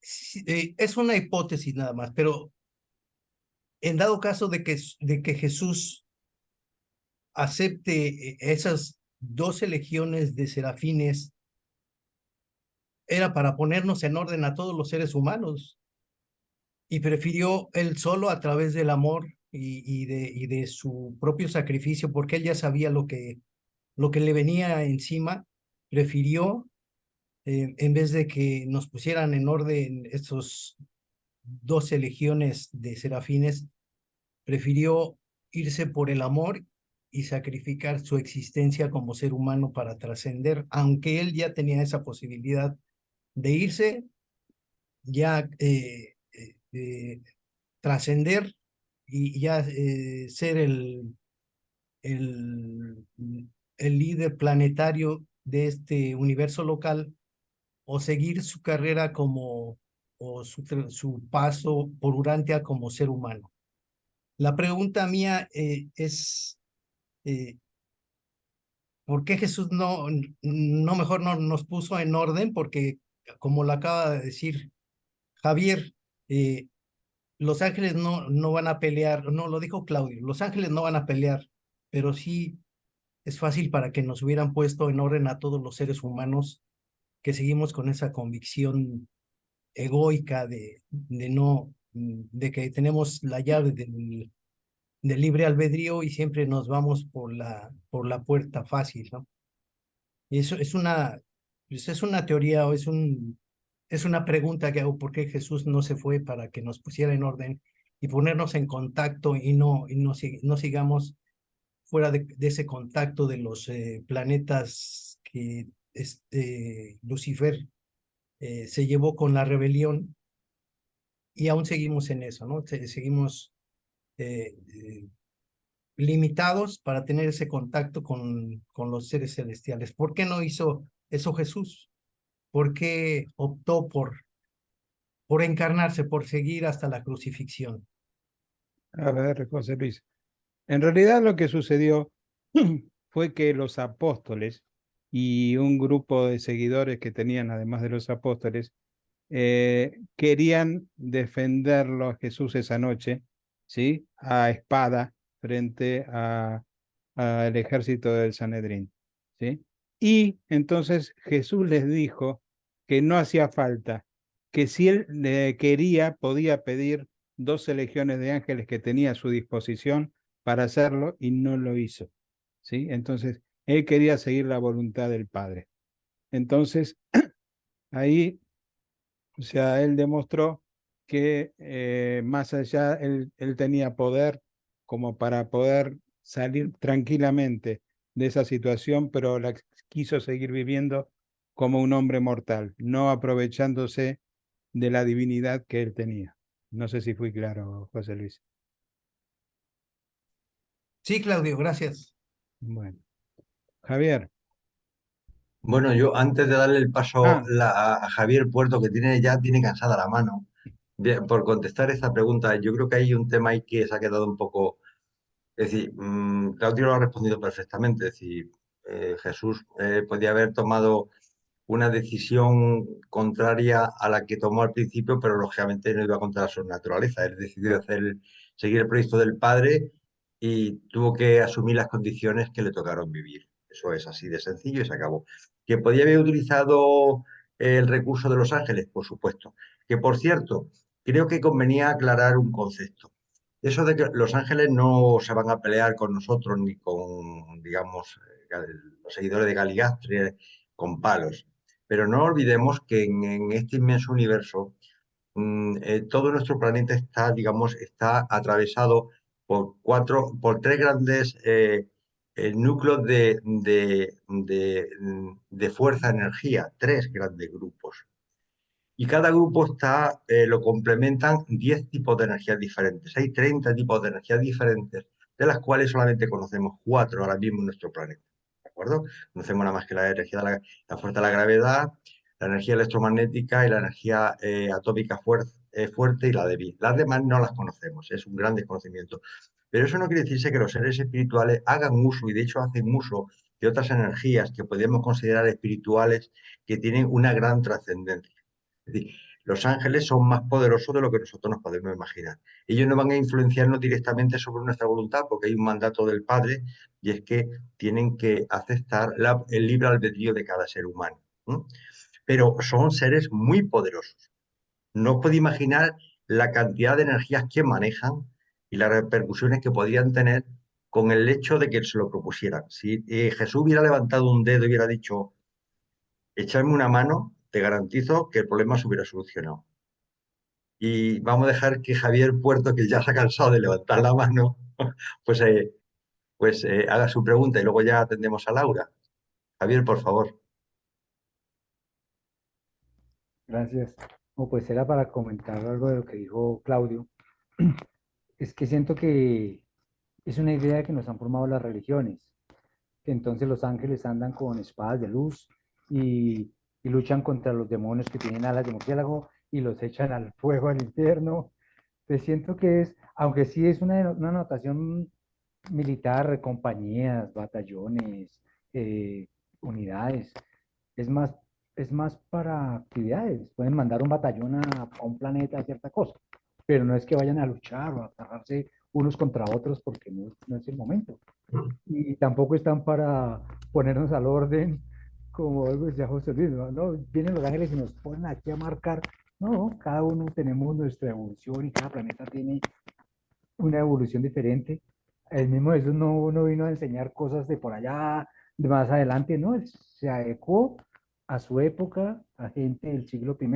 Es una hipótesis nada más, pero en dado caso de que Jesús acepte esas 12 legiones de serafines, era para ponernos en orden a todos los seres humanos y prefirió él solo a través del amor y de su propio sacrificio, porque él ya sabía lo que le venía encima, prefirió, en vez de que nos pusieran en orden esos 12 legiones de serafines, prefirió irse por el amor y sacrificar su existencia como ser humano para trascender, aunque él ya tenía esa posibilidad de irse, ya trascender y ya ser el, el líder planetario de este universo local, o seguir su carrera o su paso por Urantia como ser humano. La pregunta mía es, ¿por qué Jesús no mejor no nos puso en orden? Porque, como lo acaba de decir Javier, los ángeles no van a pelear, no, lo dijo Claudio, los ángeles no van a pelear, pero sí es fácil para que nos hubieran puesto en orden a todos los seres humanos que seguimos con esa convicción egoica de que tenemos la llave del libre albedrío y siempre nos vamos por la puerta fácil, ¿no? Y eso pues es una teoría o es una pregunta que hago: ¿por qué Jesús no se fue para que nos pusiera en orden y ponernos en contacto y no sigamos fuera de ese contacto de los planetas que Lucifer se llevó con la rebelión, y aún seguimos en eso, ¿no? Seguimos limitados para tener ese contacto con los seres celestiales. ¿Por qué no hizo eso Jesús? ¿Por qué optó por encarnarse, por seguir hasta la crucifixión? A ver, José Luis. En realidad lo que sucedió fue que los apóstoles y un grupo de seguidores que tenían, además de los apóstoles, querían defenderlo a Jesús esa noche, ¿sí? A espada frente al ejército del Sanedrín, ¿sí? Y entonces Jesús les dijo que no hacía falta, que si él quería, podía pedir 12 legiones de ángeles que tenía a su disposición para hacerlo, y no lo hizo, ¿sí? Entonces, él quería seguir la voluntad del Padre. Entonces, ahí, o sea, él demostró que más allá, él tenía poder como para poder salir tranquilamente de esa situación, pero la quiso seguir viviendo como un hombre mortal, no aprovechándose de la divinidad que él tenía. No sé si fui claro, José Luis. Sí, Claudio, gracias. Bueno, Javier. Bueno, yo antes de darle el paso Ah, a Javier Puerto, que ya tiene cansada la mano, bien, por contestar esta pregunta, yo creo que hay un tema ahí que se ha quedado un poco. Es decir, Claudio lo ha respondido perfectamente. Es decir, Jesús podía haber tomado una decisión contraria a la que tomó al principio, pero lógicamente no iba contra su naturaleza. Él decidió seguir el proyecto del Padre y tuvo que asumir las condiciones que le tocaron vivir. Eso es así de sencillo y se acabó. ¿Que podía haber utilizado el recurso de los ángeles? Por supuesto. Que, por cierto, creo que convenía aclarar un concepto. Eso de que los ángeles no se van a pelear con nosotros ni con, digamos, los seguidores de Galigastri con palos. Pero no olvidemos que en este inmenso universo todo nuestro planeta está, digamos, está atravesado por tres grandes núcleos de fuerza, energía, tres grandes grupos. Y cada grupo lo complementan 10 tipos de energías diferentes. Hay 30 tipos de energías diferentes, de las cuales solamente conocemos 4 ahora mismo en nuestro planeta. ¿De acuerdo? Conocemos nada más que la energía de la fuerza de la gravedad, la energía electromagnética y la energía atómica fuerte y la débil. Las demás no las conocemos, es un gran desconocimiento. Pero eso no quiere decirse que los seres espirituales hagan uso, y de hecho hacen uso, de otras energías que podemos considerar espirituales, que tienen una gran trascendencia. Es decir, los ángeles son más poderosos de lo que nosotros nos podemos imaginar. Ellos no van a influenciarnos directamente sobre nuestra voluntad porque hay un mandato del Padre, y es que tienen que aceptar el libre albedrío de cada ser humano. Pero son seres muy poderosos. No os podéis imaginar la cantidad de energías que manejan y las repercusiones que podrían tener con el hecho de que se lo propusieran. Si Jesús hubiera levantado un dedo y hubiera dicho, echarme una mano, te garantizo que el problema se hubiera solucionado. Y vamos a dejar que Javier Puerto, que ya se ha cansado de levantar la mano, pues, haga su pregunta y luego ya atendemos a Laura. Javier, por favor. Gracias. No, pues era para comentar algo de lo que dijo Claudio. Es que siento que es una idea que nos han formado las religiones, que entonces los ángeles andan con espadas de luz y luchan contra los demonios que tienen alas de murciélago y los echan al fuego, al infierno. Pues siento que es, aunque sí es una notación militar, compañías, batallones, eh, unidades, es más, es más para actividades. Pueden mandar un batallón a un planeta a cierta cosa, pero no es que vayan a luchar o a agarrarse unos contra otros porque no es el momento. Y tampoco están para ponernos al orden, como algo decía José Luis, ¿no? Vienen los ángeles y nos ponen aquí a marcar. No, cada uno tenemos nuestra evolución y cada planeta tiene una evolución diferente. El mismo Jesús no vino a enseñar cosas de por allá, de más adelante, ¿no? Él se adecuó a su época, a gente del siglo I,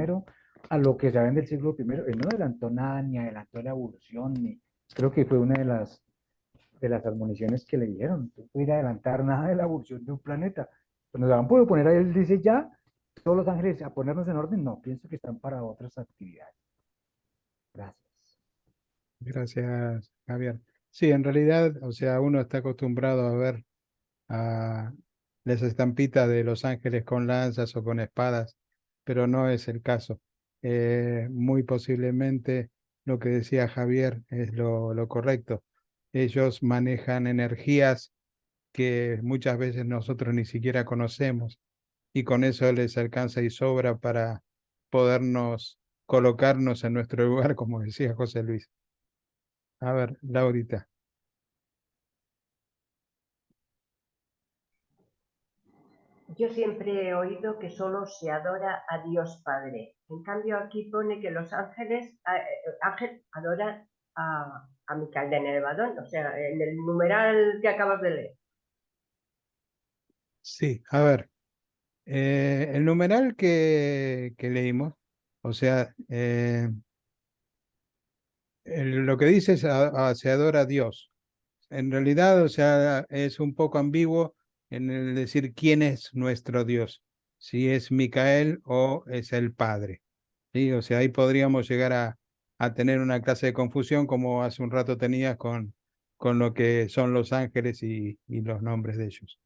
a lo que saben del siglo primero. Él no adelantó nada, ni adelantó la evolución, ni creo que fue una de las admoniciones que le dijeron. No puede adelantar nada de la evolución de un planeta. Pues nos han podido poner ahí, él dice ya, todos los ángeles a ponernos en orden. No, pienso que están para otras actividades. Gracias. Gracias, Javier. Sí, en realidad, o sea, uno está acostumbrado a ver a las estampitas de los ángeles con lanzas o con espadas, pero no es el caso. Muy posiblemente lo que decía Javier es lo correcto. Ellos manejan energías que muchas veces nosotros ni siquiera conocemos y con eso les alcanza y sobra para podernos colocarnos en nuestro lugar, como decía José Luis. A ver, Laurita. Yo siempre he oído que solo se adora a Dios Padre. En cambio, aquí pone que los ángeles adoran a Micael de Nevadón, o sea, en el numeral que acabas de leer. Sí, a ver, el numeral que leímos, o sea, lo que dice es se adora a Dios. En realidad, o sea, es un poco ambiguo en el decir quién es nuestro Dios, si es Micael o es el Padre. ¿Sí? O sea, ahí podríamos llegar a tener una clase de confusión como hace un rato tenías con lo que son los ángeles y los nombres de ellos.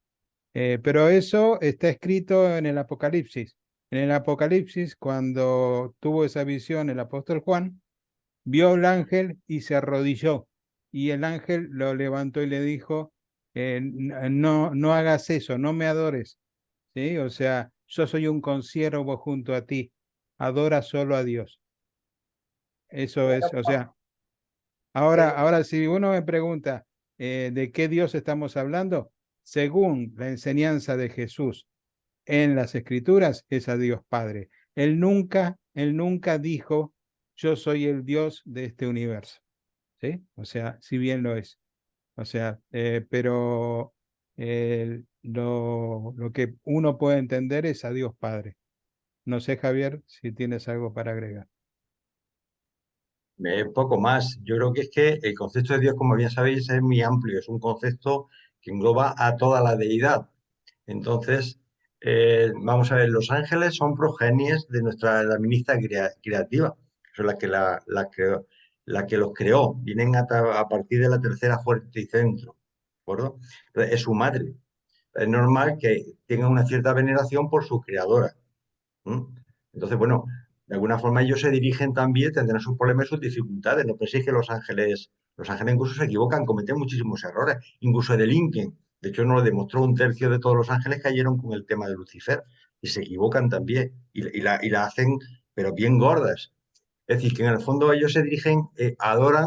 Pero eso está escrito en el Apocalipsis. En el Apocalipsis, cuando tuvo esa visión el apóstol Juan, vio al ángel y se arrodilló. Y el ángel lo levantó y le dijo, no, no hagas eso, no me adores. ¿Sí? O sea, yo soy un consiervo junto a ti. Adora solo a Dios. Eso es, o sea, ahora si uno me pregunta de qué Dios estamos hablando, según la enseñanza de Jesús en las Escrituras, es a Dios Padre. Él nunca dijo, yo soy el Dios de este universo. ¿Sí? O sea, si bien lo es. O sea, pero lo que uno puede entender es a Dios Padre. No sé, Javier, si tienes algo para agregar. Poco más. Yo creo que es que el concepto de Dios, como bien sabéis, es muy amplio. Es un concepto que engloba a toda la deidad. Entonces, vamos a ver, los ángeles son progenies de nuestra la ministra creativa, son la que los creó. Vienen a partir de la tercera fuente y centro, ¿de acuerdo? Entonces, es su madre. Es normal que tengan una cierta veneración por su creadora. ¿Mm? Entonces, bueno, de alguna forma ellos se dirigen también, tendrán sus problemas y sus dificultades. No penséis que los ángeles incluso se equivocan, cometen muchísimos errores, incluso delinquen. De hecho, nos lo demostró un tercio de todos los ángeles cayeron con el tema de Lucifer y se equivocan también y la hacen, pero bien gordas. Es decir, que en el fondo ellos se dirigen, adoran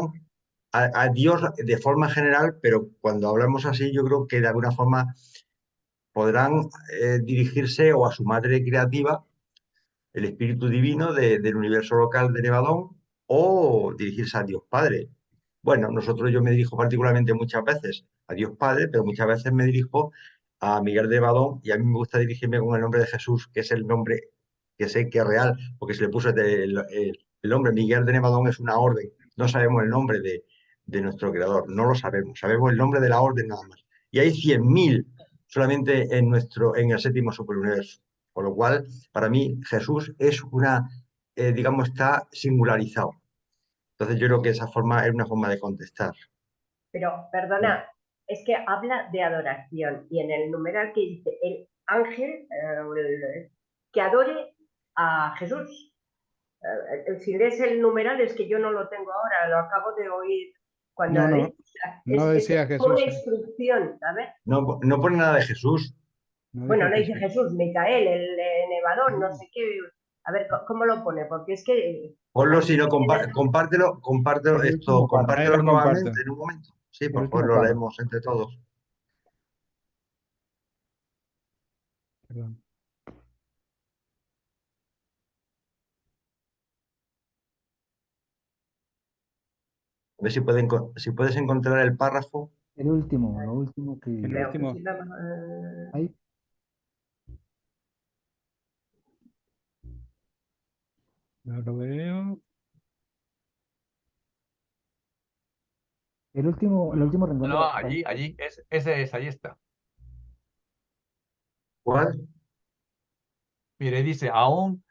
a Dios de forma general, pero cuando hablamos así, yo creo que de alguna forma podrán dirigirse o a su madre creativa el espíritu divino del universo local de Nevadón o dirigirse a Dios Padre. Bueno, yo me dirijo particularmente muchas veces a Dios Padre, pero muchas veces me dirijo a Miguel de Nevadón y a mí me gusta dirigirme con el nombre de Jesús, que es el nombre que sé que es real, porque se le puso el nombre Miguel de Nevadón es una orden. No sabemos el nombre de nuestro creador, no lo sabemos, sabemos el nombre de la orden nada más. Y hay 100.000 solamente en el séptimo superuniverso. Con lo cual, para mí, Jesús es digamos, está singularizado. Entonces, yo creo que esa forma es una forma de contestar. Pero, perdona, es que habla de adoración y en el numeral que dice el ángel que adore a Jesús. Si lees el numeral es que yo no lo tengo ahora, lo acabo de oír cuando No, lo leí. no, no decía Una Jesús. instrucción, ¿sabes? No, no pone nada de Jesús. No Bueno, dijo no dice Jesús. Jesús, Micael, el nevador, no sé qué. A ver, ¿cómo lo pone? Porque es que Ponlo, aquí si no, El último párrafo. Ahí compártelo lo nuevamente comparto. en un momento. Sí, El por favor, último lo párrafo. leemos entre todos. Perdón. A ver si puedes encontrar el párrafo. El último, lo último El que... veo que sí último. Ahí, No lo veo. El último renglón de No, la página. allí, ese es, ahí está. ¿Cuál? Mire, dice, aún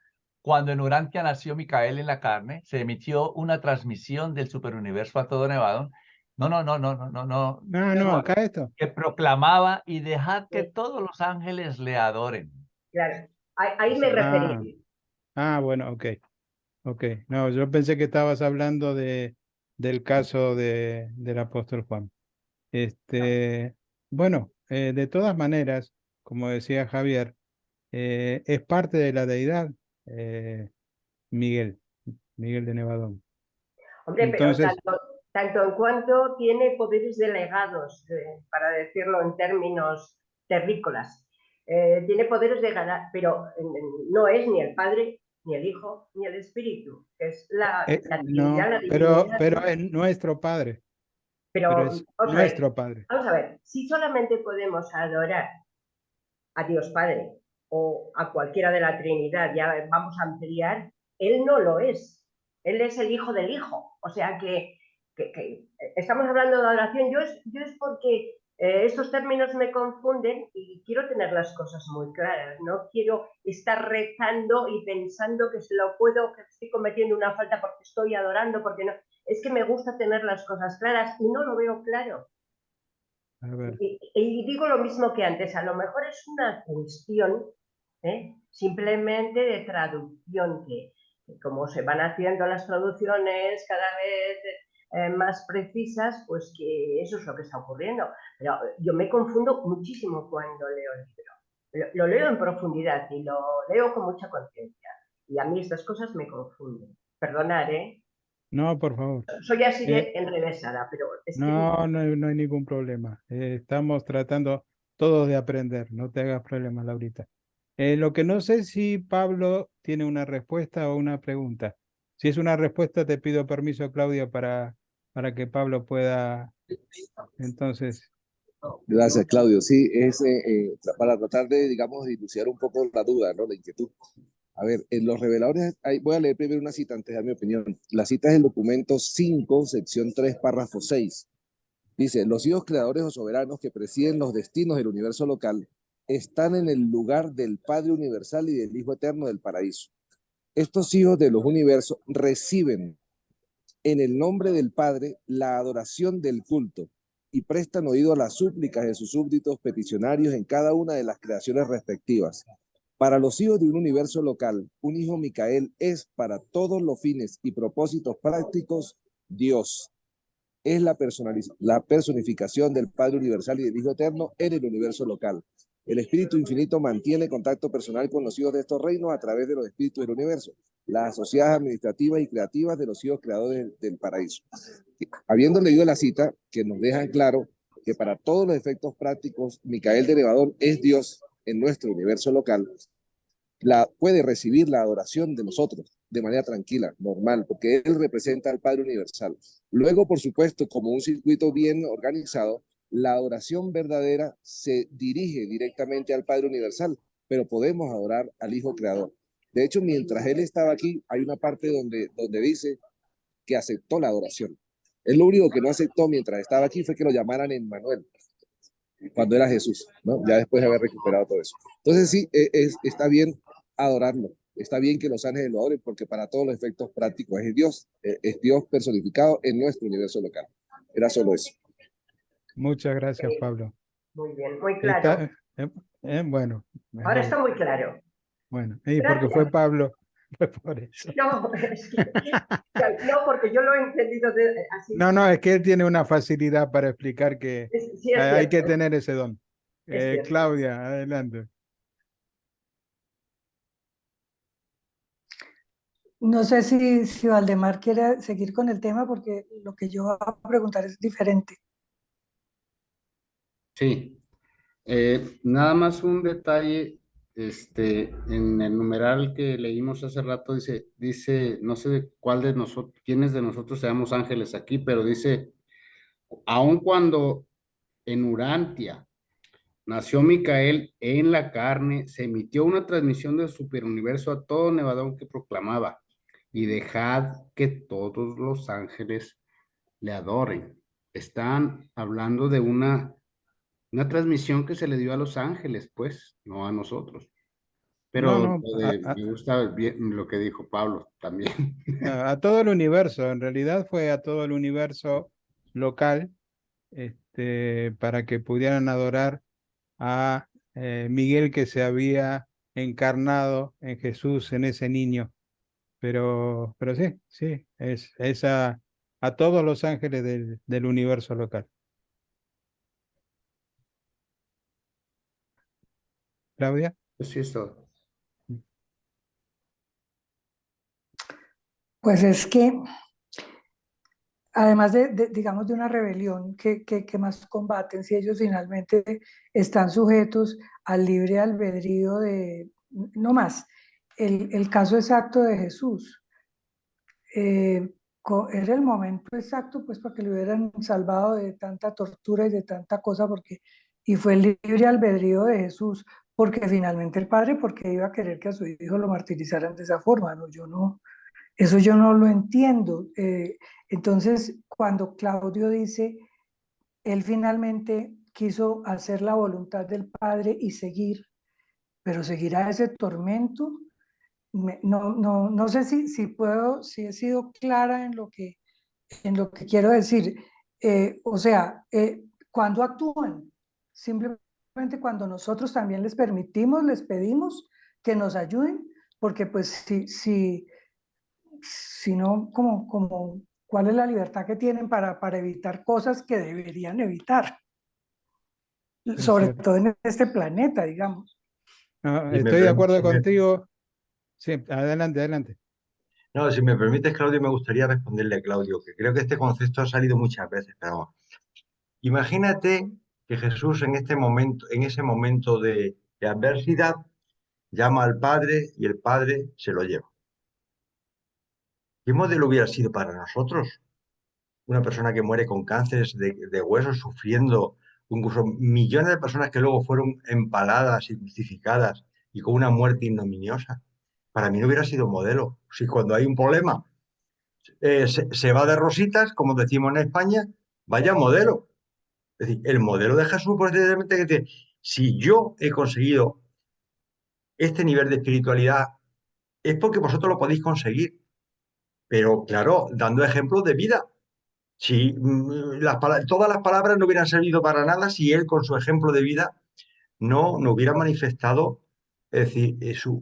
cuando en Urantia nació Micael en la carne, se emitió una transmisión del superuniverso a todo Nevadón. No, no, no, no, no, no, no. No, no, acá esto. Que proclamaba y dejad que Sí. todos los ángeles le adoren. Claro, ahí me refería. Bueno, ok. Ok. No, yo pensé que estabas hablando del caso del apóstol Juan. Bueno, de todas maneras, como decía Javier, es parte de la deidad, Miguel de Nevadón. Hombre, pero Entonces, tanto en cuanto tiene poderes delegados, para decirlo en términos terrícolas, tiene poderes delegados, pero no es ni el Padre, ni el Hijo, ni el Espíritu, es la Trinidad, no, la divinidad. pero es nuestro Padre. Pero es Vamos nuestro Padre. Vamos a ver, si solamente podemos adorar a Dios Padre o a cualquiera de la Trinidad, ya vamos a ampliar, Él no lo es. Él es el Hijo del Hijo. O sea que estamos hablando de adoración. Yo es porque estos términos me confunden y quiero tener las cosas muy claras. No quiero estar rezando y pensando que que estoy cometiendo una falta porque estoy adorando, porque no. Es que me gusta tener las cosas claras y no lo veo claro. A ver. Y digo lo mismo que antes, a lo mejor es una cuestión simplemente de traducción, que como se van haciendo las traducciones cada vez más precisas, pues que eso es lo que está ocurriendo. Pero yo me confundo muchísimo cuando leo el libro. Lo leo en profundidad y lo leo con mucha conciencia. Y a mí estas cosas me confunden. Perdonad, ¿eh? No, por favor. Soy así de enrevesada, pero es que... No hay ningún problema. Estamos tratando todos de aprender. No te hagas problema, Laurita. Lo que no sé si Pablo tiene una respuesta o una pregunta. Si es una respuesta, te pido permiso, Claudia, para que Pablo pueda. Entonces, Gracias, Claudio. Sí, es para tratar de, digamos, dilucidar un poco la duda, ¿no? La inquietud. A ver, en los reveladores, voy a leer primero una cita antes de dar mi opinión. La cita es el documento 5, sección 3, párrafo 6. Dice, los hijos creadores o soberanos que presiden los destinos del universo local están en el lugar del Padre Universal y del Hijo Eterno del paraíso. Estos hijos de los universos reciben en el nombre del Padre la adoración del culto y prestan oído a las súplicas de sus súbditos peticionarios en cada una de las creaciones respectivas. Para los hijos de un universo local, un hijo Micael es para todos los fines y propósitos prácticos Dios. Es la personificación del Padre Universal y del Hijo Eterno en el universo local. El Espíritu Infinito mantiene contacto personal con los hijos de estos reinos a través de los espíritus del universo, las asociadas administrativas y creativas de los hijos creadores del paraíso. Habiendo leído la cita, que nos deja claro que para todos los efectos prácticos, Micael de Nevadón es Dios en nuestro universo local, puede recibir la adoración de nosotros de manera tranquila, normal, porque Él representa al Padre Universal. Luego, por supuesto, como un circuito bien organizado, la adoración verdadera se dirige directamente al Padre Universal, pero podemos adorar al Hijo Creador. De hecho, mientras Él estaba aquí, hay una parte donde dice que aceptó la adoración. Es lo único que no aceptó mientras estaba aquí fue que lo llamaran Emmanuel, cuando era Jesús, ¿no? Ya después de haber recuperado todo eso. Entonces sí, está bien adorarlo, está bien que los ángeles lo adoren, porque para todos los efectos prácticos es Dios personificado en nuestro universo local. Era solo eso. muchas gracias, Pablo. Muy bien, muy claro. Bueno. Ahora está muy claro. Bueno, y porque fue Pablo, fue por eso. No, no, porque yo lo he entendido así. No, es que él tiene una facilidad para explicar que Sí, hay que tener ese don. Es Claudia, adelante. No sé si Valdemar quiere seguir con el tema porque lo que yo voy a preguntar es diferente. Sí, nada más un detalle, en el numeral que leímos hace rato dice, no sé de cuál de nosotros, quiénes de nosotros seamos ángeles aquí, pero dice, aun cuando en Urantia nació Micael en la carne, se emitió una transmisión del superuniverso a todo Nevadón que proclamaba y dejad que todos los ángeles le adoren. Están hablando de una transmisión que se le dio a los ángeles, pues, no a nosotros. No, Pero no, me gusta bien lo que dijo Pablo también. a todo el universo, en realidad fue a todo el universo local, para que pudieran adorar a Miguel que se había encarnado en Jesús, en ese niño. Pero sí, sí, es a todos los ángeles del universo local. Claudia. Así es todo. Pues es que, además digamos, de una rebelión que más combaten, si ellos finalmente están sujetos al libre albedrío no más, el caso exacto de Jesús. Era el momento exacto, pues, para que le hubieran salvado de tanta tortura y de tanta cosa, y fue el libre albedrío de Jesús, porque finalmente el Padre, porque iba a querer que a su hijo lo martirizaran de esa forma, ¿no? Eso yo no lo entiendo. Entonces, cuando Claudio dice, él finalmente quiso hacer la voluntad del Padre y seguir, pero seguirá ese tormento. No sé si he sido clara en lo que quiero decir. O sea, cuando actúan, simplemente cuando nosotros también les permitimos, les pedimos que nos ayuden, porque pues si no, ¿cuál es la libertad que tienen para evitar cosas que deberían evitar? Es Sobre cierto. todo en este planeta, digamos. No, Si me estoy de perm- acuerdo si me- contigo. Sí, adelante, adelante. no, si me permites, Claudio, me gustaría responderle a Claudio, que creo que este concepto ha salido muchas veces, pero vamos. Imagínate que Jesús en ese momento de adversidad, llama al Padre y el Padre se lo lleva. ¿Qué modelo hubiera sido para nosotros? Una persona que muere con cánceres de huesos, sufriendo, incluso millones de personas que luego fueron empaladas y crucificadas y con una muerte ignominiosa. Para mí no hubiera sido modelo. Si cuando hay un problema se va de rositas, como decimos en España, vaya modelo. Es decir, el modelo de Jesús, precisamente, que dice, si yo he conseguido este nivel de espiritualidad, es porque vosotros lo podéis conseguir. Pero claro, dando ejemplos de vida. Si todas las palabras no hubieran servido para nada si él con su ejemplo de vida no hubiera manifestado, es decir, sus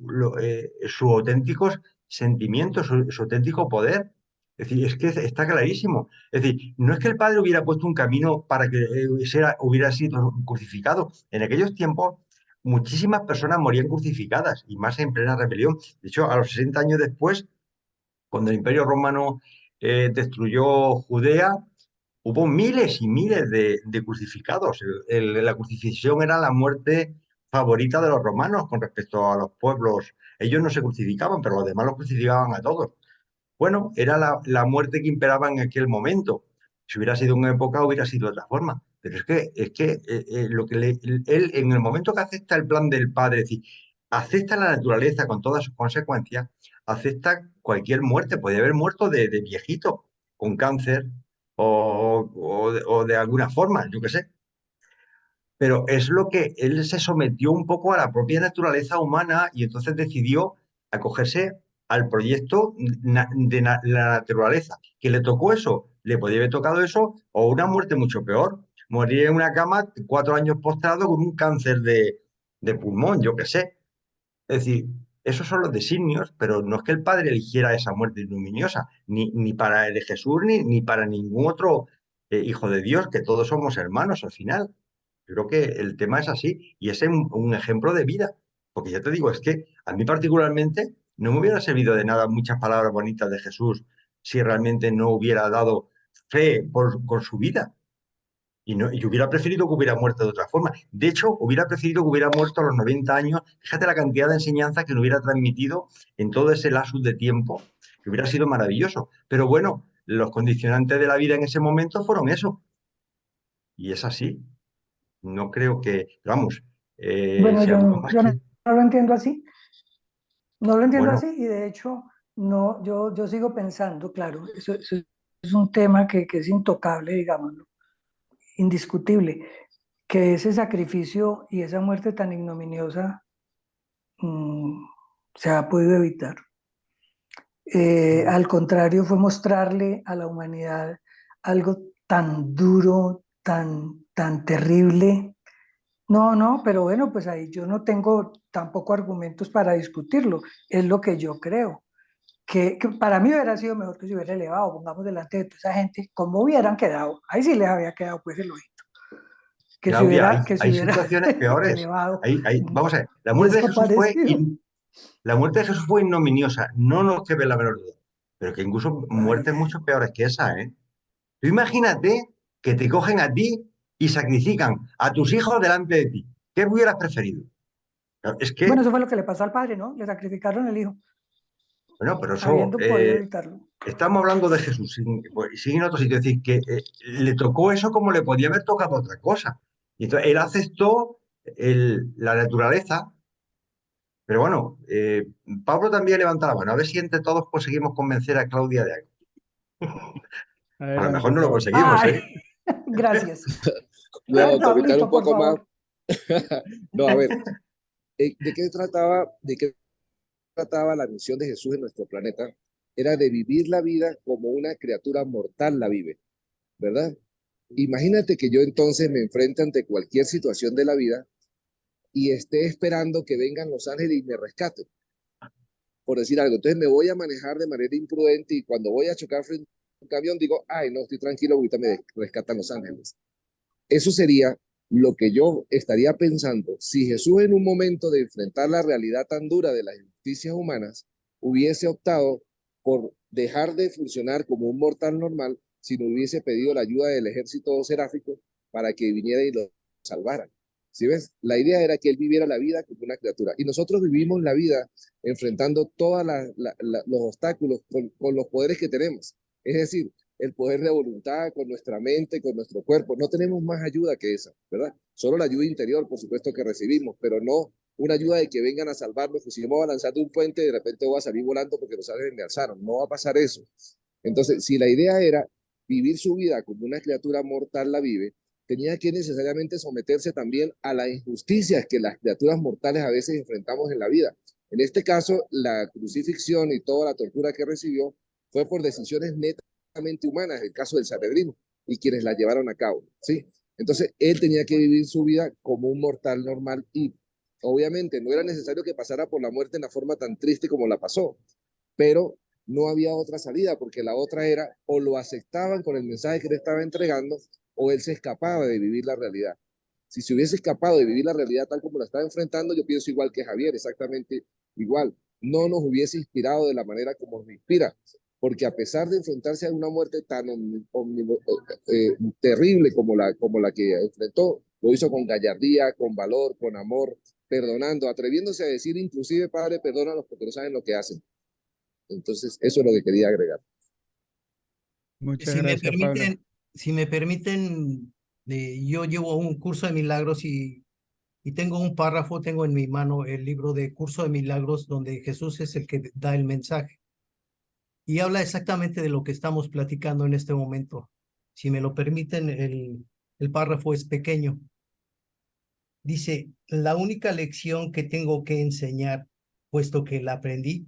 auténticos sentimientos, su auténtico poder. Es decir, es que está clarísimo. Es decir, no es que el Padre hubiera puesto un camino para que hubiera sido crucificado. En aquellos tiempos, muchísimas personas morían crucificadas y más en plena rebelión. De hecho, a los 60 años después, cuando el Imperio Romano destruyó Judea, hubo miles y miles de crucificados. La crucifixión era la muerte favorita de los romanos con respecto a los pueblos. Ellos no se crucificaban, pero los demás los crucificaban a todos. Bueno, era la muerte que imperaba en aquel momento. Si hubiera sido una época, hubiera sido de otra forma. Pero lo que él, en el momento que acepta el plan del Padre, es decir, acepta la naturaleza con todas sus consecuencias, acepta cualquier muerte. Podría haber muerto de viejito, con cáncer o de alguna forma, yo qué sé. Pero es lo que él se sometió un poco a la propia naturaleza humana y entonces decidió acogerse al proyecto la naturaleza. ¿Que le tocó eso? Le podía haber tocado eso o una muerte mucho peor. Morir en una cama 4 años postrado con un cáncer de pulmón, yo qué sé. Es decir, esos son los designios, pero no es que el padre eligiera esa muerte ignominiosa, ni para el de Jesús, ni para ningún otro hijo de Dios, que todos somos hermanos al final. Yo creo que el tema es así y es un ejemplo de vida. Porque ya te digo, es que a mí particularmente no me hubiera servido de nada muchas palabras bonitas de Jesús si realmente no hubiera dado fe con su vida. Y hubiera preferido que hubiera muerto de otra forma. De hecho, hubiera preferido que hubiera muerto a los 90 años. Fíjate la cantidad de enseñanza que nos hubiera transmitido en todo ese lapsus de tiempo, que hubiera sido maravilloso. Pero bueno, los condicionantes de la vida en ese momento fueron eso. Y es así. No creo que, vamos, Bueno, seamos más yo que... no lo entiendo así. No lo entiendo Bueno, así y de hecho No, yo sigo pensando, claro, eso es un tema que es intocable, digámoslo, indiscutible, que ese sacrificio y esa muerte tan ignominiosa mm, se ha podido evitar. Al contrario, fue mostrarle a la humanidad algo tan duro, tan terrible. No, no, pero bueno, pues ahí yo no tengo tampoco argumentos para discutirlo. Es lo que yo creo. Que para mí hubiera sido mejor que se hubiera elevado, pongamos delante de toda esa gente, como hubieran quedado. Ahí sí les había quedado pues el ojito. Claudia, Que se hay hubiera situaciones peores. elevado, Vamos a ver, desaparecido. la muerte de Jesús fue ignominiosa, no nos quede la menor duda, pero que incluso Ay, muertes mucho peores que esa, ¿eh? Tú imagínate que te cogen a ti y sacrifican a tus hijos delante de ti. ¿Qué hubieras preferido? Claro, es bueno, que, eso fue lo que le pasó al padre, ¿no? Le sacrificaron el hijo, bueno, pero eso, habiendo podido evitarlo. estamos hablando de Jesús, sin en otro sitio, es decir, que le tocó eso como le podía haber tocado otra cosa. Y entonces él aceptó la naturaleza, pero bueno, Pablo también levanta la mano, a ver si entre todos conseguimos convencer a Claudia de algo. A lo mejor Adelante, no lo Pablo. conseguimos, Ay, ¿eh? gracias. A ver, Luego, comentar un Pablito, por poco más. favor. No, a ver, de qué trataba la misión de Jesús en nuestro planeta? Era de vivir la vida como una criatura mortal la vive, ¿verdad? Imagínate que yo entonces me enfrente ante cualquier situación de la vida y esté esperando que vengan los ángeles y me rescaten, por decir algo. Entonces me voy a manejar de manera imprudente y cuando voy a chocar frente a un camión digo, ay, no, estoy tranquilo, ahorita me rescatan los ángeles. Eso sería lo que yo estaría pensando si Jesús en un momento de enfrentar la realidad tan dura de las injusticias humanas hubiese optado por dejar de funcionar como un mortal normal si no hubiese pedido la ayuda del ejército seráfico para que viniera y lo salvara. ¿Sí ves? La idea era que él viviera la vida como una criatura. Y nosotros vivimos la vida enfrentando todos los obstáculos con los poderes que tenemos. Es decir, el poder de voluntad con nuestra mente, con nuestro cuerpo. No tenemos más ayuda que esa, ¿verdad? Solo la ayuda interior, por supuesto, que recibimos, pero no una ayuda de que vengan a salvarnos, que si yo me voy a lanzar de un puente, de repente voy a salir volando porque los ángeles me alzaron. No va a pasar eso. Entonces, si la idea era vivir su vida como una criatura mortal la vive, tenía que necesariamente someterse también a las injusticias que las criaturas mortales a veces enfrentamos en la vida. En este caso, la crucifixión y toda la tortura que recibió fue por decisiones netamente humanas, el caso del Sanedrín, y quienes la llevaron a cabo, ¿sí? Entonces, él tenía que vivir su vida como un mortal normal y obviamente no era necesario que pasara por la muerte en la forma tan triste como la pasó, pero no había otra salida porque la otra era o lo aceptaban con el mensaje que le estaba entregando o él se escapaba de vivir la realidad. Si se hubiese escapado de vivir la realidad tal como la estaba enfrentando, yo pienso igual que Javier, exactamente igual. No nos hubiese inspirado de la manera como nos inspira, porque a pesar de enfrentarse a una muerte tan terrible como la que enfrentó, lo hizo con gallardía, con valor, con amor, perdonando, atreviéndose a decir inclusive, Padre, perdónalos porque no saben lo que hacen. Entonces, eso es lo que quería agregar. Muchas Si me gracias, Pablo. permiten, yo llevo un curso de milagros y tengo un párrafo, tengo en mi mano el libro de Curso de Milagros, donde Jesús es el que da el mensaje. Y habla exactamente de lo que estamos platicando en este momento. Si me lo permiten, el párrafo es pequeño. Dice, la única lección que tengo que enseñar, puesto que la aprendí,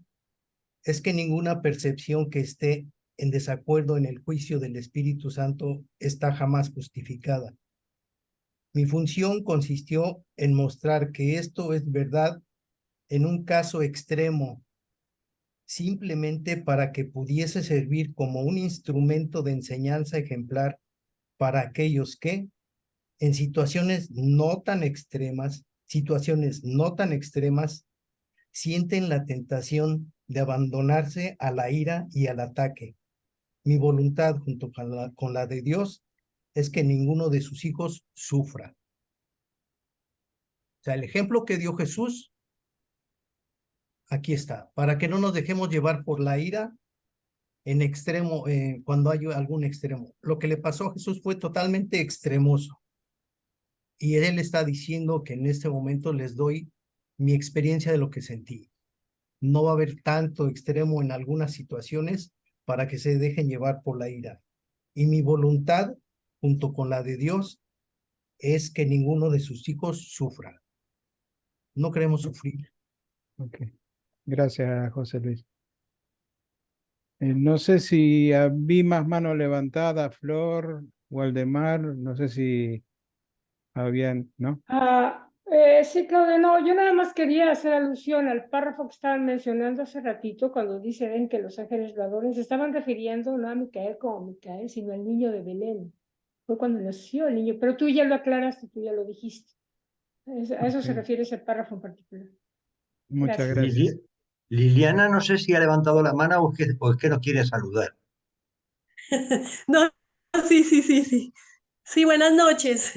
es que ninguna percepción que esté en desacuerdo en el juicio del Espíritu Santo está jamás justificada. Mi función consistió en mostrar que esto es verdad en un caso extremo, simplemente para que pudiese servir como un instrumento de enseñanza ejemplar para aquellos que, en situaciones no tan extremas, sienten la tentación de abandonarse a la ira y al ataque. Mi voluntad, junto con la de Dios, es que ninguno de sus hijos sufra. O sea, el ejemplo que dio Jesús, aquí está, para que no nos dejemos llevar por la ira en extremo, cuando hay algún extremo. Lo que le pasó a Jesús fue totalmente extremoso. Y él está diciendo que en este momento les doy mi experiencia de lo que sentí. no va a haber tanto extremo en algunas situaciones para que se dejen llevar por la ira. Y mi voluntad, junto con la de Dios, es que ninguno de sus hijos sufra. No queremos sufrir. Ok. Gracias, José Luis. No sé si vi más manos levantadas, Flor, Waldemar, no sé si habían, ¿no? Sí, Claudia, no, yo nada más quería hacer alusión al párrafo que estaban mencionando hace ratito, cuando dicen que los ángeles lo adoren, se estaban refiriendo no a Micael como Micael, sino al niño de Belén. Fue cuando nació el niño, pero tú ya lo aclaraste, tú ya lo dijiste. A eso se Ok. refiere ese párrafo en particular. Muchas Gracias. gracias. Liliana, no sé si ha levantado la mano o es que nos quiere saludar. No, sí, sí, sí, sí. Sí, buenas noches.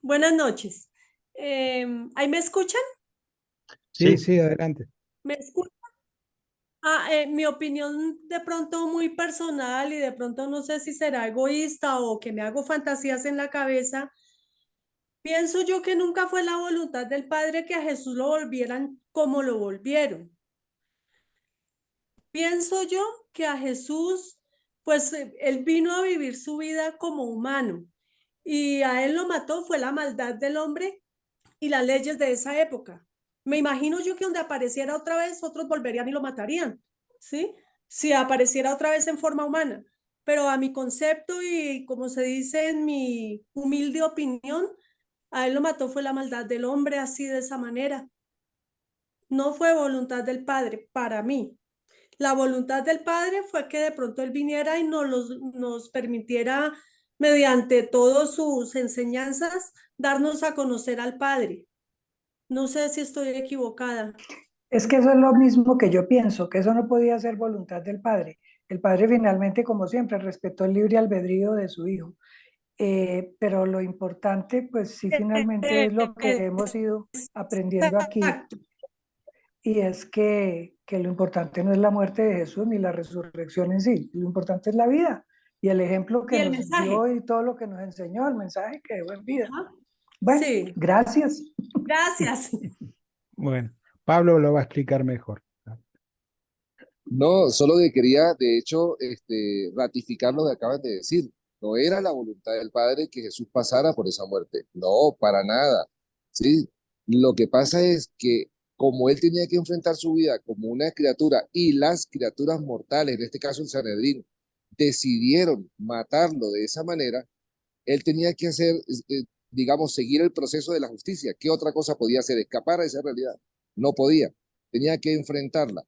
Buenas noches. ¿Ahí me escuchan? Sí, sí, adelante. ¿Me escuchan? Mi opinión de pronto muy personal y de pronto no sé si será egoísta o que me hago fantasías en la cabeza. Pienso yo que nunca fue la voluntad del Padre que a Jesús lo volvieran como lo volvieron. Pienso yo que a Jesús, pues él vino a vivir su vida como humano y a él lo mató fue la maldad del hombre y las leyes de esa época. Me imagino yo que donde apareciera otra vez, otros volverían y lo matarían, ¿sí? Si apareciera otra vez en forma humana. Pero a mi concepto y como se dice en mi humilde opinión, a él lo mató fue la maldad del hombre así de esa manera. No fue voluntad del Padre para mí. La voluntad del Padre fue que de pronto Él viniera y nos permitiera, mediante todas sus enseñanzas, darnos a conocer al Padre. No sé si estoy equivocada. Es que eso es lo mismo que yo pienso, que eso no podía ser voluntad del Padre. El Padre finalmente, como siempre, respetó el libre albedrío de su Hijo. Pero lo importante, pues sí, finalmente es lo que hemos ido aprendiendo aquí, Exacto. y es que lo importante no es la muerte de Jesús ni la resurrección en sí, lo importante es la vida y el ejemplo Y que el nos mensaje. dio y todo lo que nos enseñó, el mensaje que dejó en vida. Ajá. Bueno, Sí. gracias. Gracias. Bueno, Pablo lo va a explicar mejor. No, solo que quería, de hecho, ratificar lo que acaban de decir. No era la voluntad del Padre que Jesús pasara por esa muerte. No, para nada. ¿Sí? Lo que pasa es que como él tenía que enfrentar su vida como una criatura y las criaturas mortales, en este caso el Sanedrín, decidieron matarlo de esa manera, él tenía que hacer, digamos, seguir el proceso de la justicia. ¿Qué otra cosa podía hacer? Escapar a esa realidad. No podía. Tenía que enfrentarla.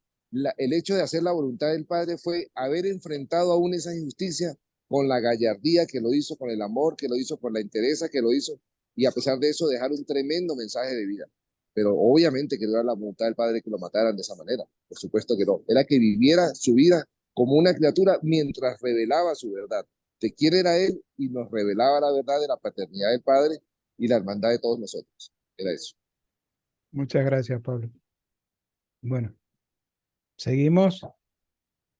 El hecho de hacer la voluntad del Padre fue haber enfrentado aún esa injusticia con la gallardía que lo hizo, con el amor que lo hizo, con la entereza que lo hizo, y a pesar de eso dejar un tremendo mensaje de vida. Pero obviamente que no era la voluntad del Padre que lo mataran de esa manera. Por supuesto que no. Era que viviera su vida como una criatura mientras revelaba su verdad de quién era Él y nos revelaba la verdad de la paternidad del Padre y la hermandad de todos nosotros. Era eso. Muchas gracias, Pablo. Bueno, seguimos.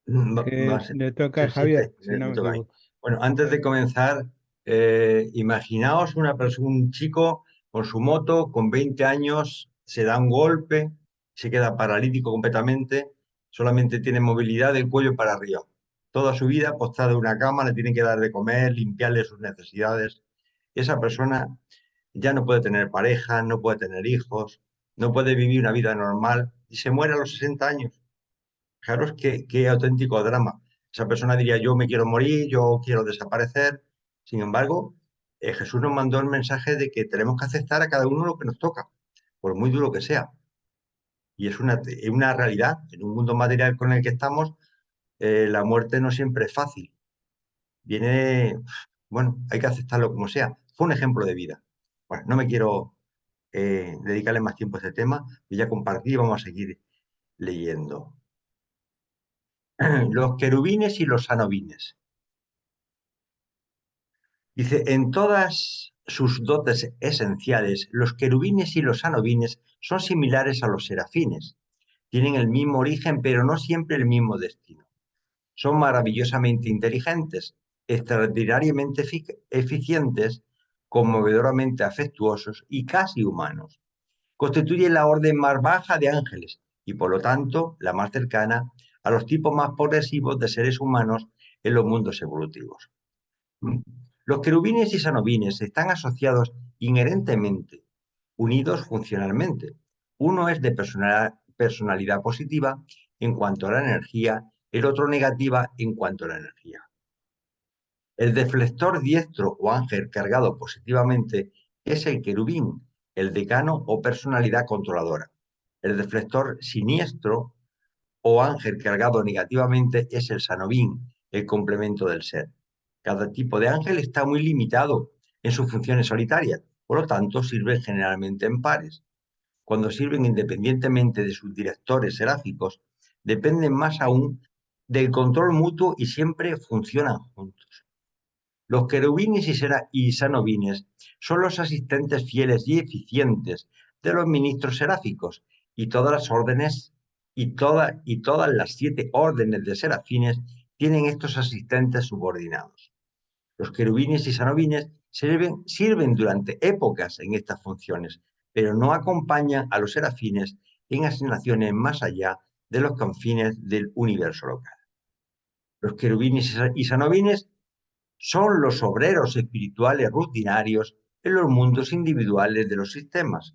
Le toca a Sí, sí, Javier, si no me toca a mí. equivoco. Bueno, antes de comenzar, imaginaos un chico con su moto, con 20 años, se da un golpe, se queda paralítico completamente, solamente tiene movilidad del cuello para arriba. Toda su vida postrado en una cama, le tienen que dar de comer, limpiarle sus necesidades. Esa persona ya no puede tener pareja, no puede tener hijos, no puede vivir una vida normal y se muere a los 60 años. Fijaros qué auténtico drama. Esa persona diría, yo me quiero morir, yo quiero desaparecer. Sin embargo, Jesús nos mandó el mensaje de que tenemos que aceptar a cada uno lo que nos toca, por muy duro que sea. Y es una realidad. En un mundo material con el que estamos, la muerte no siempre es fácil. Bueno, hay que aceptarlo como sea. Fue un ejemplo de vida. Bueno, no me quiero dedicarle más tiempo a este tema. Ya compartí y vamos a seguir leyendo. Los querubines y los anobines. Dice, en todas sus dotes esenciales, los querubines y los anobines son similares a los serafines. Tienen el mismo origen, pero no siempre el mismo destino. Son maravillosamente inteligentes, extraordinariamente eficientes, conmovedoramente afectuosos y casi humanos. Constituyen la orden más baja de ángeles y por lo tanto la más cercana a los tipos más progresivos de seres humanos en los mundos evolutivos. Los querubines y sanobines están asociados inherentemente, unidos funcionalmente. Uno es de personalidad positiva en cuanto a la energía, el otro negativa en cuanto a la energía. El deflector diestro o ángel cargado positivamente es el querubín, el decano o personalidad controladora. El deflector siniestro o ángel cargado negativamente es el sanobín, el complemento del ser. Cada tipo de ángel está muy limitado en sus funciones solitarias, por lo tanto sirven generalmente en pares. Cuando sirven independientemente de sus directores seráficos, dependen más aún del control mutuo y siempre funcionan juntos. Los querubines y sanobines son los asistentes fieles y eficientes de los ministros seráficos y todas las órdenes y todas las 7 órdenes de serafines tienen estos asistentes subordinados. Los querubines y sanobines sirven durante épocas en estas funciones, pero no acompañan a los serafines en asignaciones más allá de los confines del universo local. Los querubines y sanobines son los obreros espirituales rutinarios en los mundos individuales de los sistemas,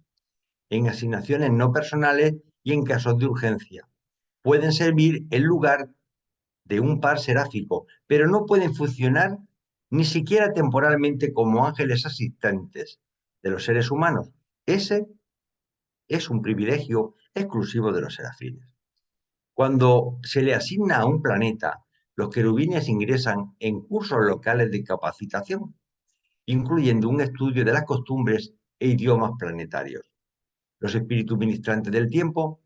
en asignaciones no personales y en casos de urgencia. Pueden servir en lugar de un par seráfico, pero no pueden funcionar ni siquiera temporalmente como ángeles asistentes de los seres humanos. Ese es un privilegio exclusivo de los serafines. Cuando se le asigna a un planeta, los querubines ingresan en cursos locales de capacitación, incluyendo un estudio de las costumbres e idiomas planetarios. Los espíritus ministrantes del tiempo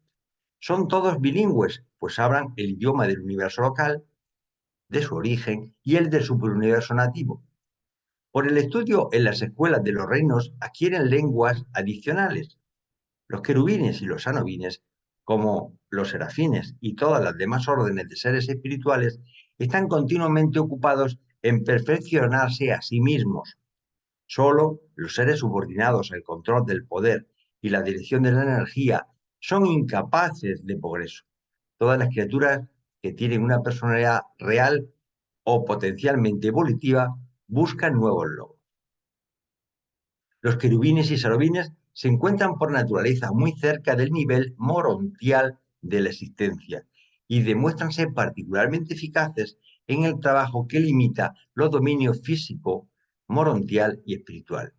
son todos bilingües, pues hablan el idioma del universo local, de su origen y el del superuniverso nativo. Por el estudio en las escuelas de los reinos adquieren lenguas adicionales. Los querubines y los sanobines, como los serafines y todas las demás órdenes de seres espirituales, están continuamente ocupados en perfeccionarse a sí mismos. Solo los seres subordinados al control del poder y la dirección de la energía son incapaces de progreso. Todas las criaturas que tienen una personalidad real o potencialmente evolutiva buscan nuevos logros. Los querubines y sarobines se encuentran por naturaleza muy cerca del nivel morontial de la existencia y demuestran ser particularmente eficaces en el trabajo que limita los dominios físico, morontial y espiritual.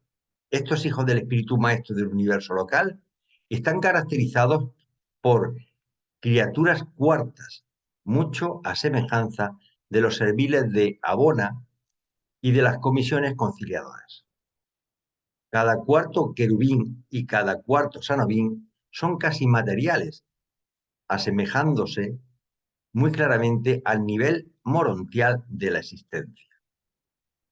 Estos hijos del espíritu maestro del universo local están caracterizados por criaturas cuartas, mucho a semejanza de los serviles de Abona y de las comisiones conciliadoras. Cada cuarto querubín y cada cuarto sanobín son casi materiales, asemejándose muy claramente al nivel morontial de la existencia.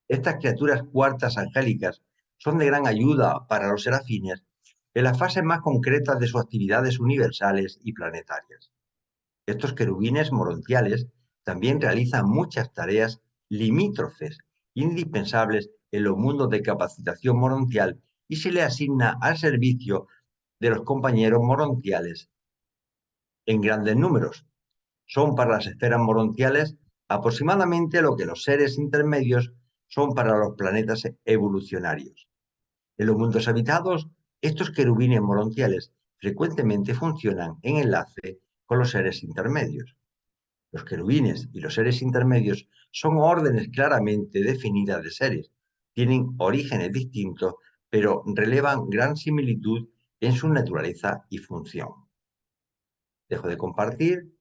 Estas criaturas cuartas angélicas son de gran ayuda para los serafines en las fases más concretas de sus actividades universales y planetarias. Estos querubines morontiales también realizan muchas tareas limítrofes, indispensables en los mundos de capacitación morontial y se le asigna al servicio de los compañeros morontiales en grandes números. Son para las esferas morontiales aproximadamente lo que los seres intermedios son para los planetas evolucionarios. En los mundos habitados, estos querubines morontiales frecuentemente funcionan en enlace con los seres intermedios. Los querubines y los seres intermedios son órdenes claramente definidas de seres. Tienen orígenes distintos, pero relevan gran similitud en su naturaleza y función. Dejo de compartir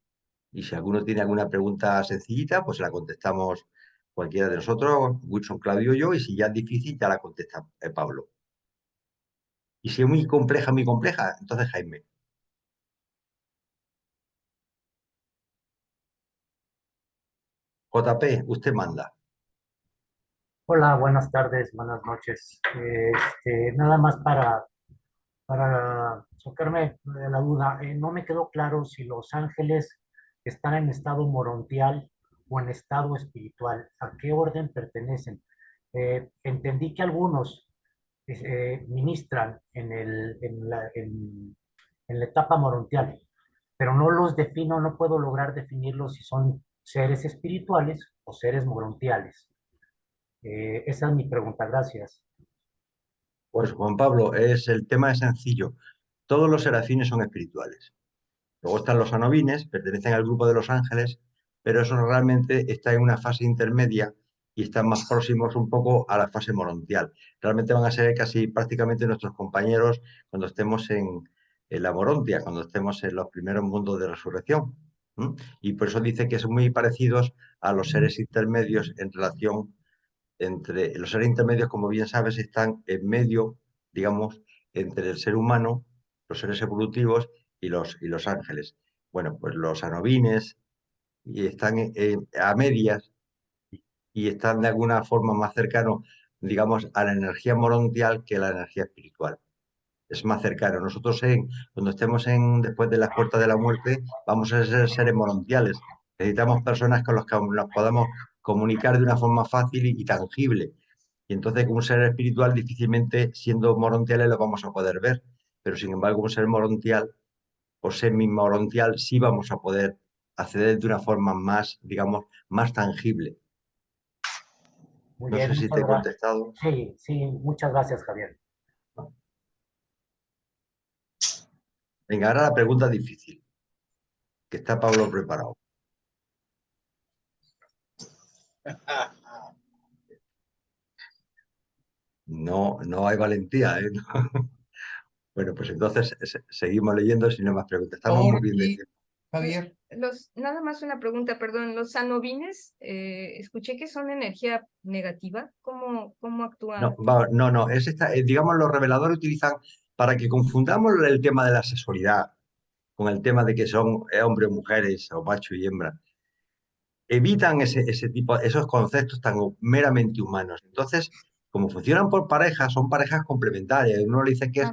y si alguno tiene alguna pregunta sencillita, pues la contestamos cualquiera de nosotros, Wilson, Claudio o yo, y si ya es difícil, ya la contesta Pablo. Y si es muy compleja, entonces Jaime. JP, usted manda. Hola, buenas tardes, buenas noches. Nada más para sacarme de la duda, no me quedó claro si los ángeles están en estado morontial o en estado espiritual. ¿A qué orden pertenecen? Entendí que algunos ministran en la etapa morontial, pero no los defino, no puedo lograr definirlos si son seres espirituales o seres morontiales. Esa es mi pregunta, gracias. Pues Juan Pablo, el tema es sencillo. Todos los serafines son espirituales. Luego están los anobines, pertenecen al grupo de los ángeles, pero eso realmente está en una fase intermedia y están más próximos un poco a la fase morontial. Realmente van a ser casi prácticamente nuestros compañeros cuando estemos en la morontia, cuando estemos en los primeros mundos de resurrección. ¿Mm? Y por eso dice que son muy parecidos a los seres intermedios en relación entre los seres intermedios, como bien sabes, están en medio, digamos, entre el ser humano, los seres evolutivos y los ángeles. Bueno, pues los anobines y están a medias y están de alguna forma más cercanos, digamos, a la energía morontial que a la energía espiritual. Es más cercano. Nosotros cuando estemos después de las puertas de la muerte, vamos a ser seres morontiales. Necesitamos personas con las que nos podamos comunicar de una forma fácil y tangible. Y entonces un ser espiritual difícilmente, siendo morontiales, lo vamos a poder ver. Pero sin embargo, un ser morontial o semi-morontial sí vamos a poder acceder de una forma más, digamos, más tangible. Muy No bien, sé si te he contestado. Sí, sí, muchas gracias, Javier. Venga, ahora la pregunta difícil, que está Pablo preparado. No, no hay valentía, ¿eh? Bueno, pues entonces seguimos leyendo si no hay más preguntas. Estamos muy bien de tiempo. Javier. Nada más una pregunta, perdón. Los anobines, escuché que son energía negativa. ¿Cómo actúan? No, digamos, los reveladores utilizan para que confundamos el tema de la sexualidad con el tema de que son hombres o mujeres o macho y hembra. Evitan ese tipo, esos conceptos tan meramente humanos. Entonces, como funcionan por parejas, son parejas complementarias. Uno le dice que es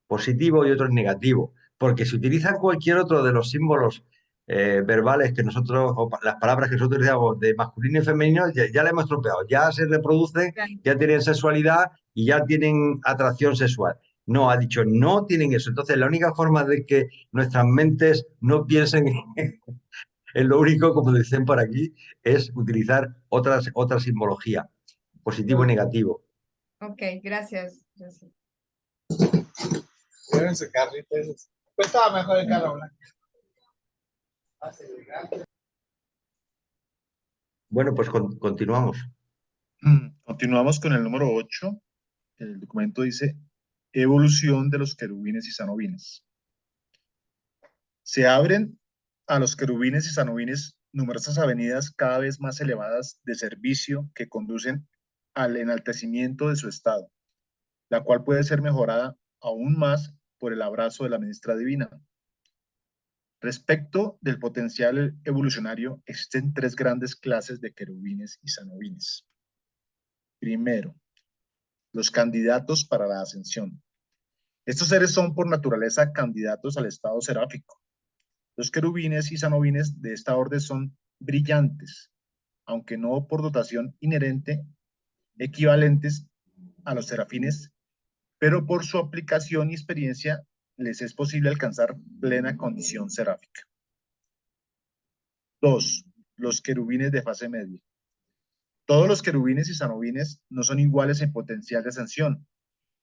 positivo y otro es negativo, porque si utilizan cualquier otro de los símbolos verbales que nosotros, o las palabras que nosotros utilizamos de masculino y femenino, ya le hemos tropeado, ya se reproducen, ya tienen sexualidad y ya tienen atracción sexual. No, ha dicho, no tienen eso. Entonces, la única forma de que nuestras mentes no piensen en lo único, como dicen por aquí, es utilizar otra simbología, positivo y negativo. Ok, gracias. Llévense carrito. Pues estaba mejor el carro blanco. Bueno, pues continuamos. Continuamos con el número 8. El documento dice evolución de los querubines y sanobines. Se abren a los querubines y sanobines numerosas avenidas cada vez más elevadas de servicio que conducen al enaltecimiento de su estado, la cual puede ser mejorada aún más por el abrazo de la ministra divina. Respecto del potencial evolucionario, existen tres grandes clases de querubines y sanobines. Primero, los candidatos para la ascensión. Estos seres son por naturaleza candidatos al estado seráfico. Los querubines y sanobines de esta orden son brillantes, aunque no por dotación inherente, equivalentes a los serafines, pero por su aplicación y experiencia les es posible alcanzar plena condición seráfica. 2. Los querubines de fase media. Todos los querubines y sanobines no son iguales en potencial de ascensión,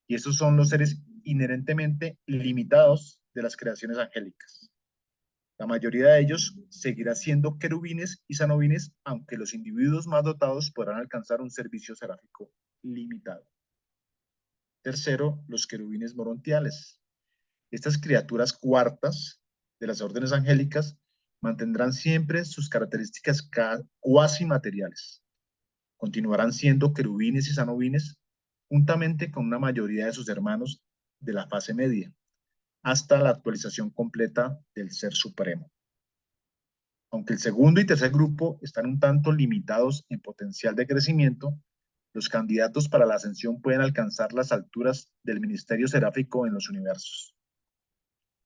y estos son los seres inherentemente limitados de las creaciones angélicas. La mayoría de ellos seguirá siendo querubines y sanobines, aunque los individuos más dotados podrán alcanzar un servicio seráfico limitado. Tercero, los querubines morontiales. Estas criaturas cuartas de las órdenes angélicas mantendrán siempre sus características cuasi materiales. Continuarán siendo querubines y sanobines juntamente con una mayoría de sus hermanos de la fase media, hasta la actualización completa del Ser Supremo. Aunque el segundo y tercer grupo están un tanto limitados en potencial de crecimiento, los candidatos para la ascensión pueden alcanzar las alturas del ministerio seráfico en los universos.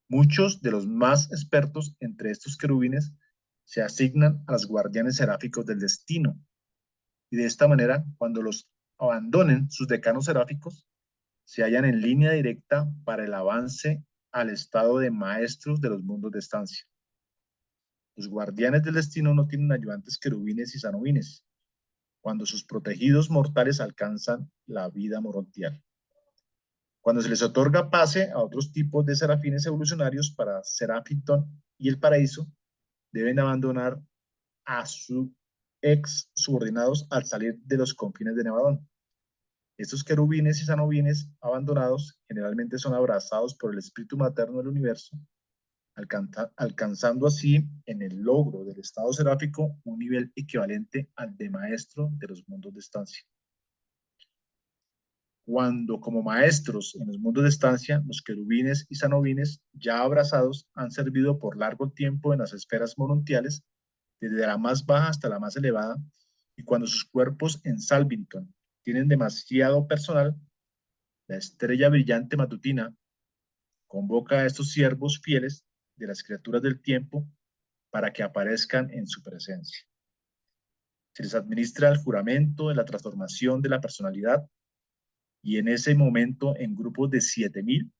Muchos de los más expertos entre estos querubines se asignan a los guardianes seráficos del destino, y de esta manera, cuando los abandonen sus decanos seráficos, se hallan en línea directa para el avance al estado de maestros de los mundos de estancia. Los guardianes del destino no tienen ayudantes querubines y sanubines cuando sus protegidos mortales alcanzan la vida morontial. Cuando se les otorga pase a otros tipos de serafines evolucionarios para Serafington y el paraíso, deben abandonar a sus ex subordinados al salir de los confines de Nevadón. Estos querubines y sanubines abandonados generalmente son abrazados por el espíritu materno del universo, alcanzando así en el logro del estado seráfico un nivel equivalente al de maestro de los mundos de estancia. Cuando como maestros en los mundos de estancia, los querubines y sanubines ya abrazados han servido por largo tiempo en las esferas morontiales, desde la más baja hasta la más elevada, y cuando sus cuerpos en Salvington tienen demasiado personal, la estrella brillante matutina convoca a estos siervos fieles de las criaturas del tiempo para que aparezcan en su presencia. Se les administra el juramento de la transformación de la personalidad y en ese momento, en grupos de 7,000,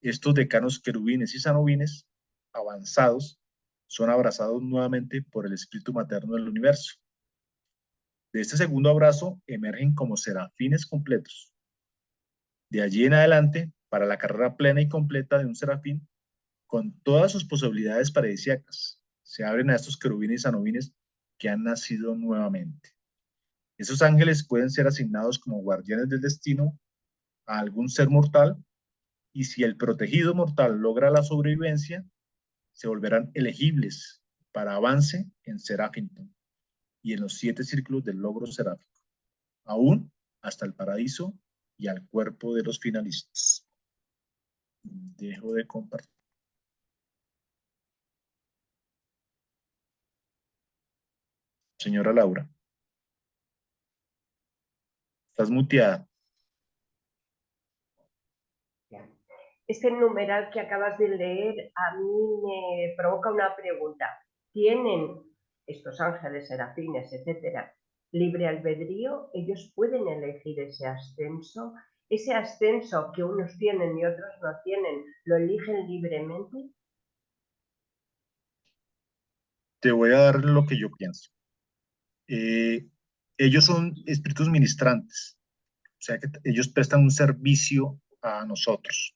estos decanos querubines y sanubines avanzados son abrazados nuevamente por el espíritu materno del universo. De este segundo abrazo emergen como serafines completos. De allí en adelante, para la carrera plena y completa de un serafín, con todas sus posibilidades paradisíacas, se abren a estos querubines y sanubines que han nacido nuevamente. Esos ángeles pueden ser asignados como guardianes del destino a algún ser mortal, y si el protegido mortal logra la sobrevivencia, se volverán elegibles para avance en Serafington y en los 7 círculos del logro seráfico, aún hasta el paraíso y al cuerpo de los finalistas. Dejo de compartir. Señora Laura, estás muteada. Este numeral que acabas de leer a mí me provoca una pregunta. ¿Tienen estos ángeles, serafines, etcétera, libre albedrío? ¿Ellos pueden elegir ese ascenso? ¿Ese ascenso que unos tienen y otros no tienen, lo eligen libremente? Te voy a dar lo que yo pienso. Ellos son espíritus ministrantes, o sea que ellos prestan un servicio a nosotros.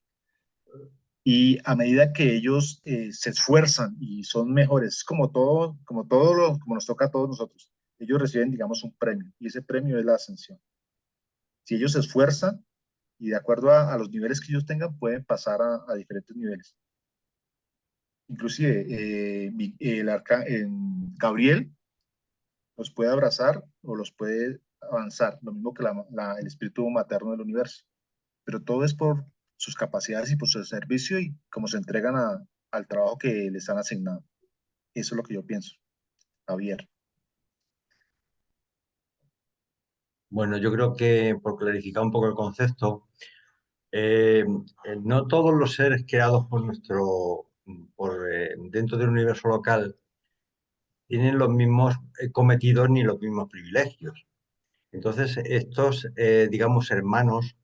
Y a medida que ellos se esfuerzan y son mejores, como nos toca a todos nosotros, ellos reciben, digamos, un premio, y ese premio es la ascensión. Si ellos se esfuerzan, y de acuerdo a los niveles que ellos tengan, pueden pasar a diferentes niveles. Inclusive, Gabriel los puede abrazar o los puede avanzar, lo mismo que el espíritu materno del universo. Pero todo es por sus capacidades y por su servicio y cómo se entregan al trabajo que les han asignado. Eso es lo que yo pienso. Javier. Bueno, yo creo que por clarificar un poco el concepto, no todos los seres creados dentro del universo local tienen los mismos cometidos ni los mismos privilegios. Entonces, estos, digamos, hermanos,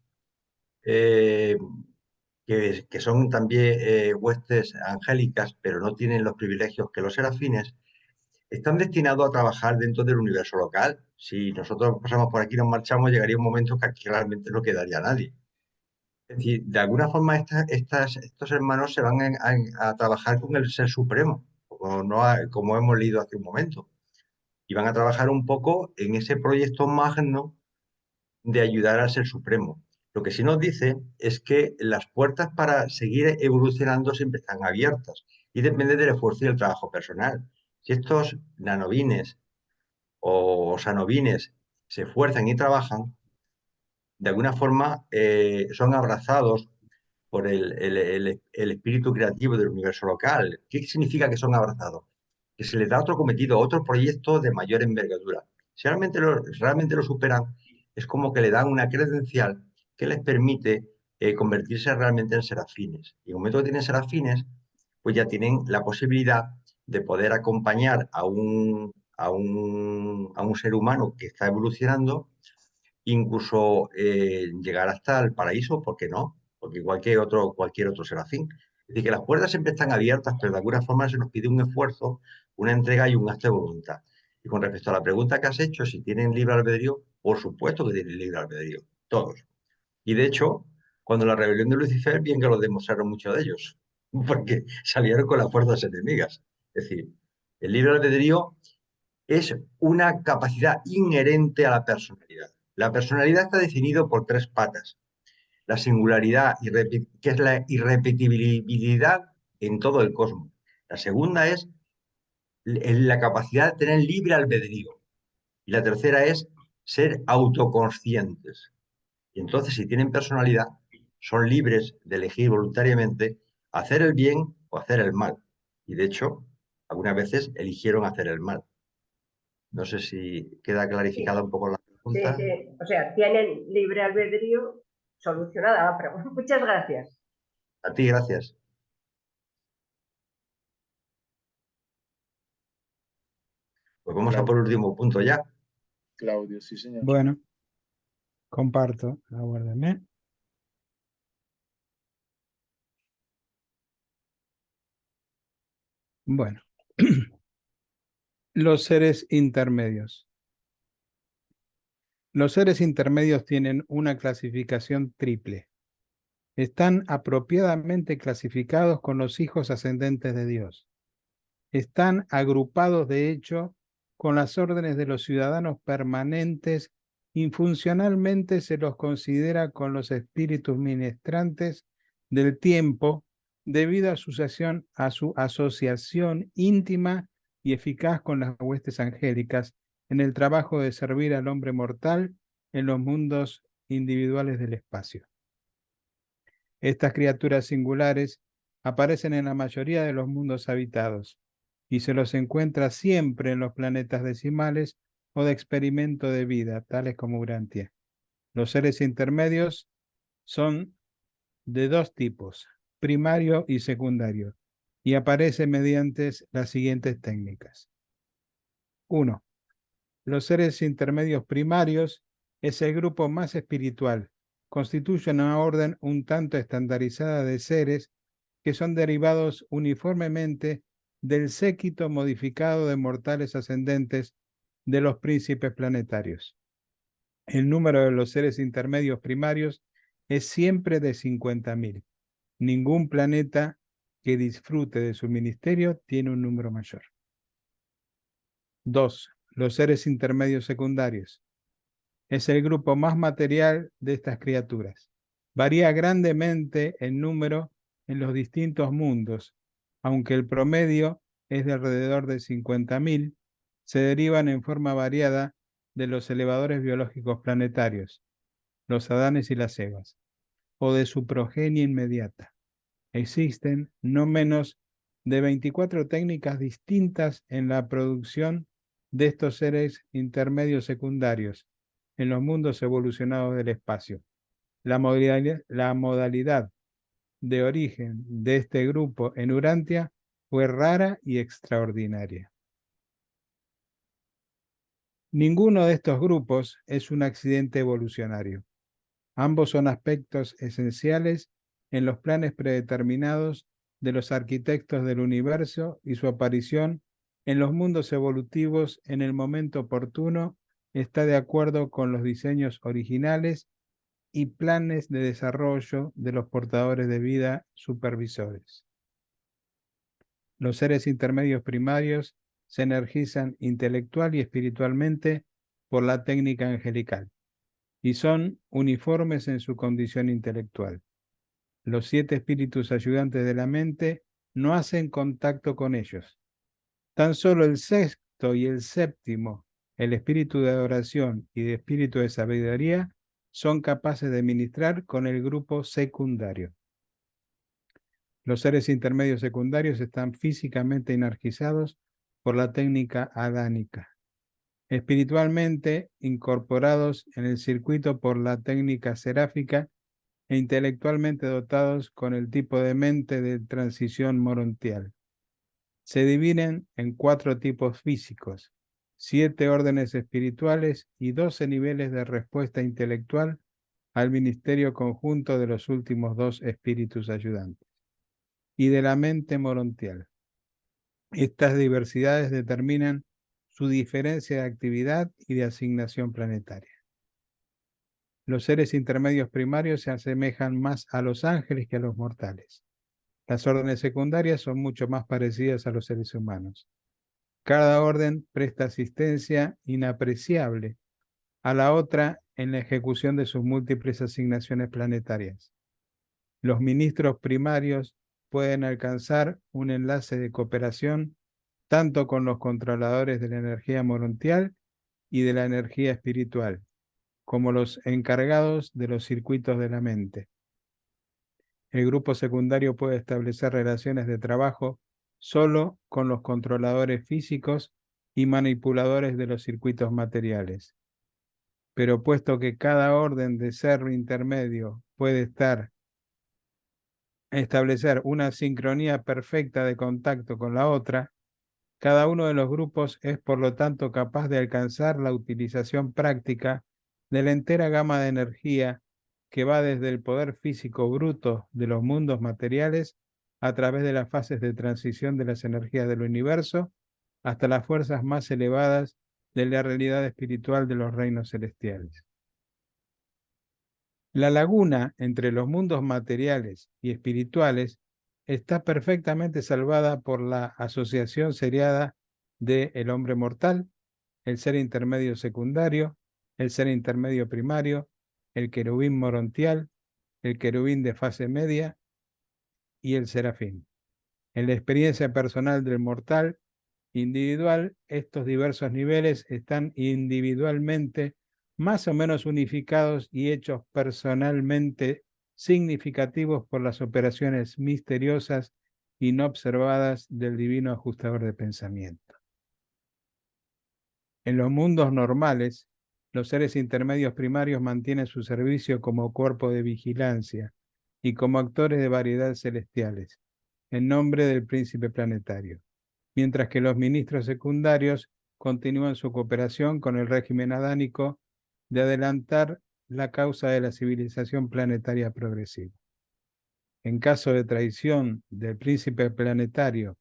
que son también huestes angélicas, pero no tienen los privilegios que los serafines, están destinados a trabajar dentro del universo local. Si nosotros pasamos por aquí y nos marchamos, llegaría un momento que aquí realmente no quedaría nadie. Es decir, de alguna forma estos hermanos se van a trabajar con el Ser Supremo, como hemos leído hace un momento, y van a trabajar un poco en ese proyecto magno de ayudar al Ser Supremo. Lo que sí nos dice es que las puertas para seguir evolucionando siempre están abiertas y depende del esfuerzo y el trabajo personal. Si estos nanovines o sanovines se esfuerzan y trabajan, de alguna forma son abrazados por el espíritu creativo del universo local. ¿Qué significa que son abrazados? Que se les da otro cometido, otro proyecto de mayor envergadura. Si realmente lo superan, es como que le dan una credencial que les permite convertirse realmente en serafines. Y en el momento que tienen serafines, pues ya tienen la posibilidad de poder acompañar a un ser humano que está evolucionando, incluso llegar hasta el paraíso, ¿por qué no? Porque cualquier otro serafín. Es decir, que las puertas siempre están abiertas, pero de alguna forma se nos pide un esfuerzo, una entrega y un gasto de voluntad. Y con respecto a la pregunta que has hecho, si tienen libre albedrío, por supuesto que tienen libre albedrío, todos. Y de hecho, cuando la rebelión de Lucifer, bien que lo demostraron muchos de ellos, porque salieron con las fuerzas enemigas. Es decir, el libre albedrío es una capacidad inherente a la personalidad. La personalidad está definida por tres patas. La singularidad, que es la irrepetibilidad en todo el cosmos. La segunda es la capacidad de tener libre albedrío. Y la tercera es ser autoconscientes. Y entonces, si tienen personalidad, son libres de elegir voluntariamente hacer el bien o hacer el mal. Y de hecho, algunas veces eligieron hacer el mal. No sé si queda clarificada un poco la Sí, pregunta. sí. O sea, tienen libre albedrío, solucionada la pregunta. Muchas gracias. A ti, gracias. Pues vamos a por el último punto ya. Claudio, sí, señor. Bueno, comparto, aguárdame. Bueno, los seres intermedios. Los seres intermedios tienen una clasificación triple. Están apropiadamente clasificados con los hijos ascendentes de Dios. Están agrupados, de hecho, con las órdenes de los ciudadanos permanentes y funcionalmente se los considera con los espíritus ministrantes del tiempo debido a su asociación íntima y eficaz con las huestes angélicas en el trabajo de servir al hombre mortal en los mundos individuales del espacio. Estas criaturas singulares aparecen en la mayoría de los mundos habitados y se los encuentra siempre en los planetas decimales o de experimento de vida, tales como Urantia. Los seres intermedios son de dos tipos, primario y secundario, y aparecen mediante las siguientes técnicas. 1. Los seres intermedios primarios es el grupo más espiritual. Constituyen una orden un tanto estandarizada de seres que son derivados uniformemente del séquito modificado de mortales ascendentes de los príncipes planetarios. El número de los seres intermedios primarios es siempre de 50.000. Ningún planeta que disfrute de su ministerio tiene un número mayor. 2. Los seres intermedios secundarios. Es el grupo más material de estas criaturas. Varía grandemente el número en los distintos mundos, aunque el promedio es de alrededor de 50.000, se derivan en forma variada de los elevadores biológicos planetarios, los Adanes y las Evas, o de su progenie inmediata. Existen no menos de 24 técnicas distintas en la producción de estos seres intermedios secundarios en los mundos evolucionados del espacio. La modalidad de origen de este grupo en Urantia fue rara y extraordinaria. Ninguno de estos grupos es un accidente evolucionario. Ambos son aspectos esenciales en los planes predeterminados de los arquitectos del universo y su aparición en los mundos evolutivos en el momento oportuno está de acuerdo con los diseños originales y planes de desarrollo de los portadores de vida supervisores. Los seres intermedios primarios se energizan intelectual y espiritualmente por la técnica angelical y son uniformes en su condición intelectual. Los 7 espíritus ayudantes de la mente no hacen contacto con ellos. Tan solo el sexto y el séptimo, el espíritu de adoración y de espíritu de sabiduría, son capaces de ministrar con el grupo secundario. Los seres intermedios secundarios están físicamente energizados por la técnica adánica, espiritualmente incorporados en el circuito por la técnica seráfica e intelectualmente dotados con el tipo de mente de transición morontial. Se dividen en 4 tipos físicos, 7 órdenes espirituales y 12 niveles de respuesta intelectual al ministerio conjunto de los últimos 2 espíritus ayudantes. y de la mente morontial. Estas diversidades determinan su diferencia de actividad y de asignación planetaria. Los seres intermedios primarios se asemejan más a los ángeles que a los mortales. Las órdenes secundarias son mucho más parecidas a los seres humanos. Cada orden presta asistencia inapreciable a la otra en la ejecución de sus múltiples asignaciones planetarias. Los ministros primarios pueden alcanzar un enlace de cooperación tanto con los controladores de la energía morontial y de la energía espiritual, como los encargados de los circuitos de la mente. El grupo secundario puede establecer relaciones de trabajo solo con los controladores físicos y manipuladores de los circuitos materiales. Pero puesto que cada orden de ser intermedio puede establecer una sincronía perfecta de contacto con la otra, cada uno de los grupos es por lo tanto capaz de alcanzar la utilización práctica de la entera gama de energía que va desde el poder físico bruto de los mundos materiales a través de las fases de transición de las energías del universo hasta las fuerzas más elevadas de la realidad espiritual de los reinos celestiales. La laguna entre los mundos materiales y espirituales está perfectamente salvada por la asociación seriada de el hombre mortal, el ser intermedio secundario, el ser intermedio primario, el querubín morontial, el querubín de fase media y el serafín. En la experiencia personal del mortal individual, estos diversos niveles están individualmente más o menos unificados y hechos personalmente significativos por las operaciones misteriosas y no observadas del divino ajustador de pensamiento. En los mundos normales, los seres intermedios primarios mantienen su servicio como cuerpo de vigilancia y como actores de variedad celestiales, en nombre del príncipe planetario, mientras que los ministros secundarios continúan su cooperación con el régimen adánico de adelantar la causa de la civilización planetaria progresiva. En caso de traición del príncipe planetario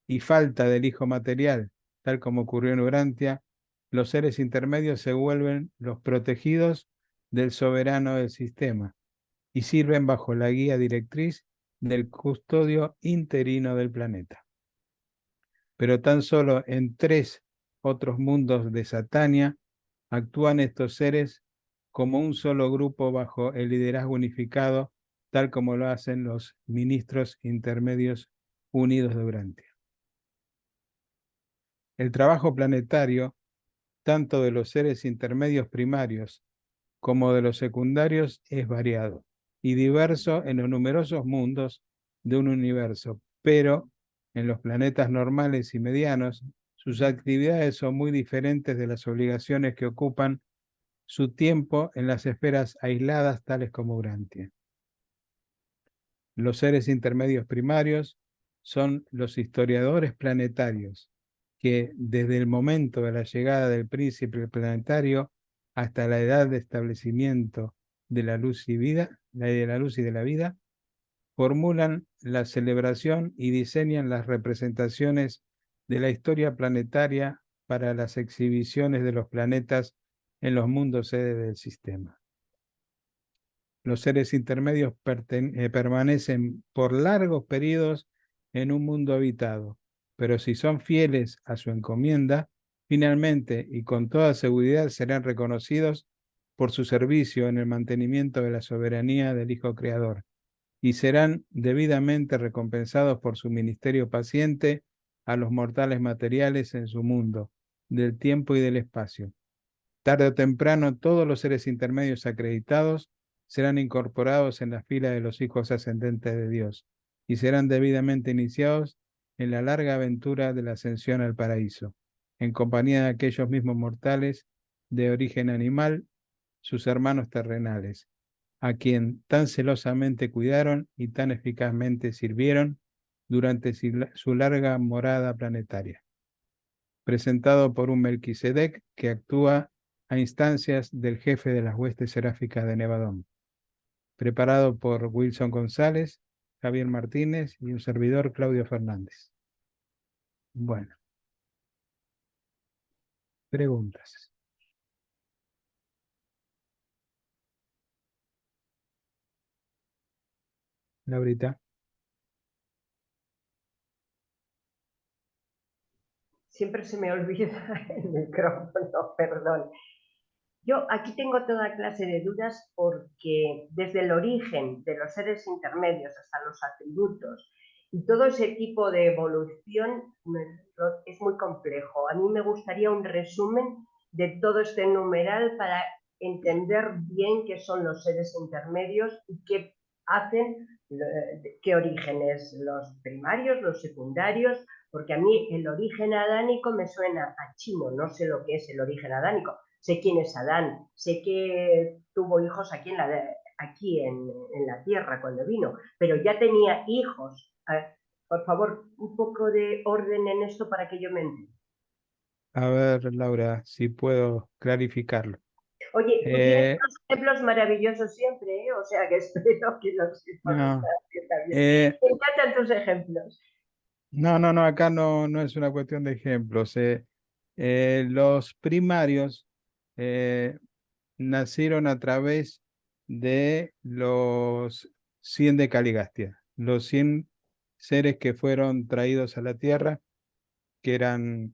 y falta del hijo material, tal como ocurrió en Urantia, los seres intermedios se vuelven los protegidos del soberano del sistema y sirven bajo la guía directriz del custodio interino del planeta. Pero tan solo en 3 otros mundos de Satania actúan estos seres como un solo grupo bajo el liderazgo unificado, tal como lo hacen los ministros intermedios unidos de Urantia. El trabajo planetario, tanto de los seres intermedios primarios como de los secundarios, es variado y diverso en los numerosos mundos de un universo, pero en los planetas normales y medianos, sus actividades son muy diferentes de las obligaciones que ocupan su tiempo en las esferas aisladas tales como Urantia. Los seres intermedios primarios son los historiadores planetarios que desde el momento de la llegada del príncipe planetario hasta la edad de establecimiento de la luz y vida, de la luz y de la vida, formulan la celebración y diseñan las representaciones de la historia planetaria para las exhibiciones de los planetas en los mundos sede del sistema. Los seres intermedios permanecen por largos periodos en un mundo habitado, pero si son fieles a su encomienda, finalmente y con toda seguridad serán reconocidos por su servicio en el mantenimiento de la soberanía del Hijo Creador y serán debidamente recompensados por su ministerio paciente a los mortales materiales en su mundo, del tiempo y del espacio. Tarde o temprano, todos los seres intermedios acreditados serán incorporados en la fila de los hijos ascendentes de Dios y serán debidamente iniciados en la larga aventura de la ascensión al paraíso, en compañía de aquellos mismos mortales de origen animal, sus hermanos terrenales, a quien tan celosamente cuidaron y tan eficazmente sirvieron durante su larga morada planetaria. Presentado por un Melquisedec que actúa a instancias del jefe de las huestes seráficas de Nevadón. Preparado por Wilson González, Javier Martínez y un servidor, Claudio Fernández. Bueno, preguntas. Laurita. Siempre se me olvida el micrófono, perdón. Yo aquí tengo toda clase de dudas porque desde el origen de los seres intermedios hasta los atributos y todo ese tipo de evolución es muy complejo. A mí me gustaría un resumen de todo este numeral para entender bien qué son los seres intermedios y qué hacen, qué orígenes, los primarios, los secundarios, porque a mí el origen adánico me suena a chino, no sé lo que es el origen adánico. Sé quién es Adán, sé que tuvo hijos aquí en la tierra cuando vino, pero ya tenía hijos. Por favor, un poco de orden en esto para que yo me entienda. A ver, Laura, si puedo clarificarlo. Oye, tú tienes unos ejemplos maravillosos siempre, ¿eh? O sea que espero que los sepas No, también. Me encantan tus ejemplos. no, acá no es una cuestión de ejemplos. Los primarios nacieron a través de los 100 de Caligastia, los 100 seres que fueron traídos a la tierra, que eran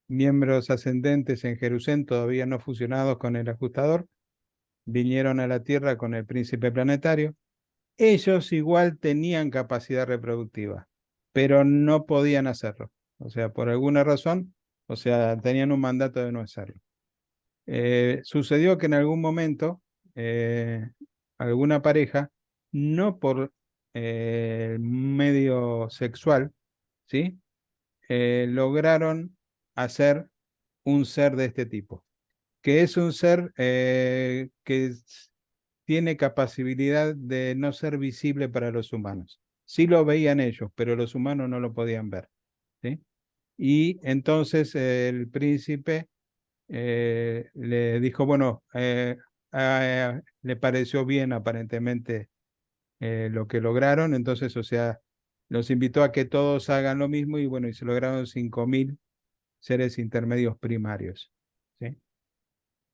miembros ascendentes en Jerusalén, todavía no fusionados con el ajustador, vinieron a la tierra con el príncipe planetario. Ellos igual tenían capacidad reproductiva, pero no podían hacerlo. O sea, por alguna razón, o sea, tenían un mandato de no hacerlo. Sucedió que en algún momento alguna pareja, no por medio sexual, ¿sí? Lograron hacer un ser de este tipo, que es un ser que tiene capacidad de no ser visible para los humanos. Sí lo veían ellos, pero los humanos no lo podían ver, ¿sí? Y entonces el príncipe le dijo, bueno, le pareció bien aparentemente lo que lograron, entonces, o sea, los invitó a que todos hagan lo mismo y bueno, y se lograron 5.000 seres intermedios primarios, ¿sí?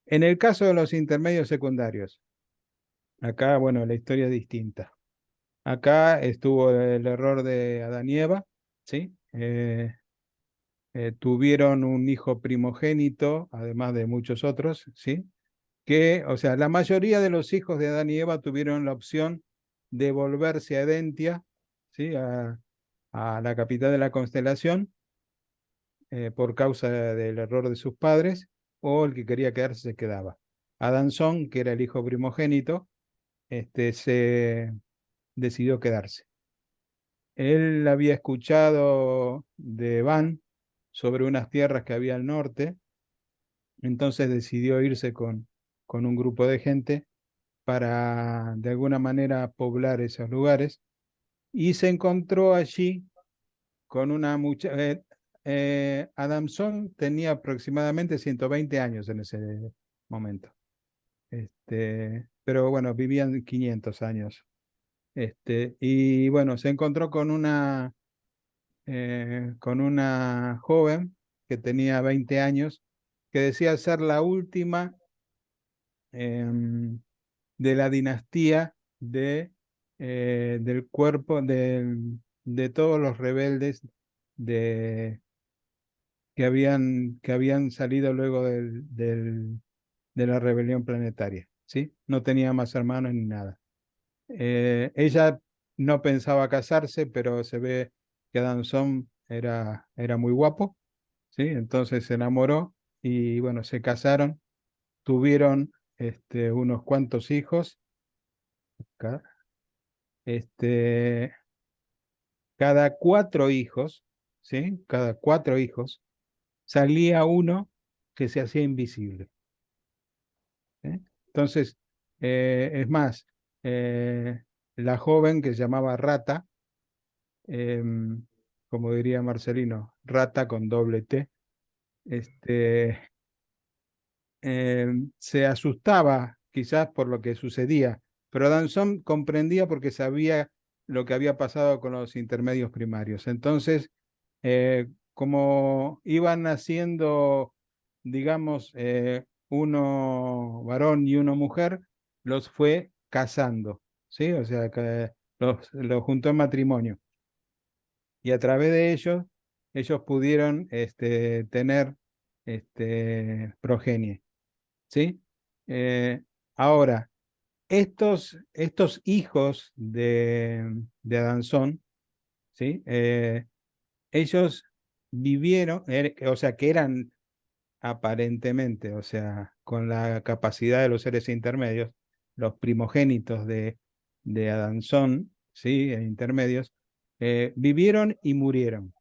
En el caso de los intermedios secundarios, acá, bueno, la historia es distinta. Acá estuvo el error de Adán y Eva, ¿sí? Tuvieron un hijo primogénito, además de muchos otros, ¿sí? Que, o sea, la mayoría de los hijos de Adán y Eva tuvieron la opción de volverse a Edentia, ¿sí? A la capital de la constelación, por causa del error de sus padres, o el que quería quedarse se quedaba. Adansón, que era el hijo primogénito, se decidió quedarse. Él había escuchado de Van sobre unas tierras que había al norte, entonces decidió irse con un grupo de gente para de alguna manera poblar esos lugares y se encontró allí con una muchacha. Adamson tenía aproximadamente 120 años en ese momento, pero bueno, vivían 500 años. Y bueno, se encontró con una joven que tenía 20 años, que decía ser la última de la dinastía del cuerpo de todos los rebeldes que habían salido luego de la rebelión planetaria, ¿sí? No tenía más hermanos ni nada. Ella no pensaba casarse, pero se ve que Danzón era muy guapo, ¿sí? Entonces se enamoró y bueno, se casaron, tuvieron unos cuantos hijos. Acá. Cada 4 hijos, ¿sí? Cada 4 hijos salía uno que se hacía invisible, ¿sí? Entonces, es más, la joven que se llamaba Rata, como diría Marcelino, Rata con doble T, se asustaba quizás por lo que sucedía, pero Danzón comprendía porque sabía lo que había pasado con los intermedios primarios. Entonces, como iban naciendo, digamos, uno varón y uno mujer, los fue casando, ¿sí? O sea, que los juntó en matrimonio. Y a través de ellos pudieron tener progenie, ¿sí? Ahora, estos hijos de Adanzón, ¿sí? Ellos vivieron, o sea, que eran aparentemente, o sea, con la capacidad de los seres intermedios, los primogénitos de Adanzón, ¿sí? Intermedios, vivieron y murieron,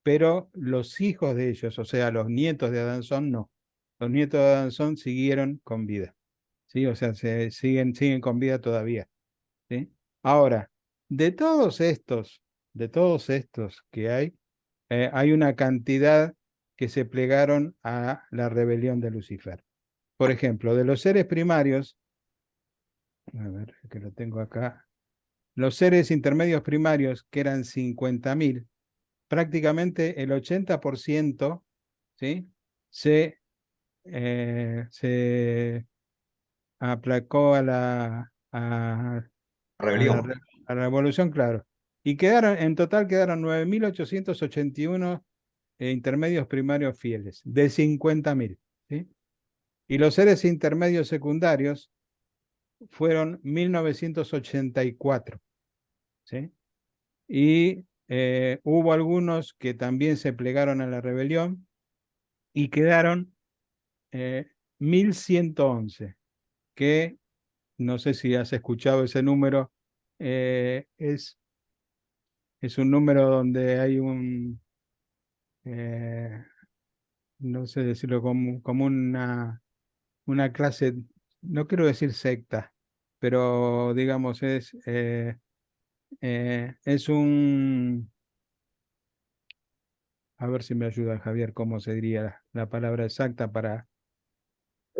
pero los hijos de ellos, o sea, los nietos de Adanzón, no. Los nietos de Adanzón siguieron con vida, ¿sí? O sea, siguen con vida todavía, ¿sí? Ahora, de todos estos que hay una cantidad que se plegaron a la rebelión de Lucifer. Por ejemplo, de los seres primarios, a ver, que lo tengo acá, los seres intermedios primarios, que eran 50.000, prácticamente el 80%, ¿sí? se aplacó a la Rebelión. a la revolución, claro. Y en total quedaron 9.881 intermedios primarios fieles, de 50.000, ¿sí? Y los seres intermedios secundarios fueron 1.984, ¿sí? Y hubo algunos que también se plegaron a la rebelión y quedaron 1.111, que no sé si has escuchado ese número, es un número donde hay no sé decirlo, como una clase, no quiero decir secta, pero digamos es a ver si me ayuda Javier, cómo se diría la palabra exacta para...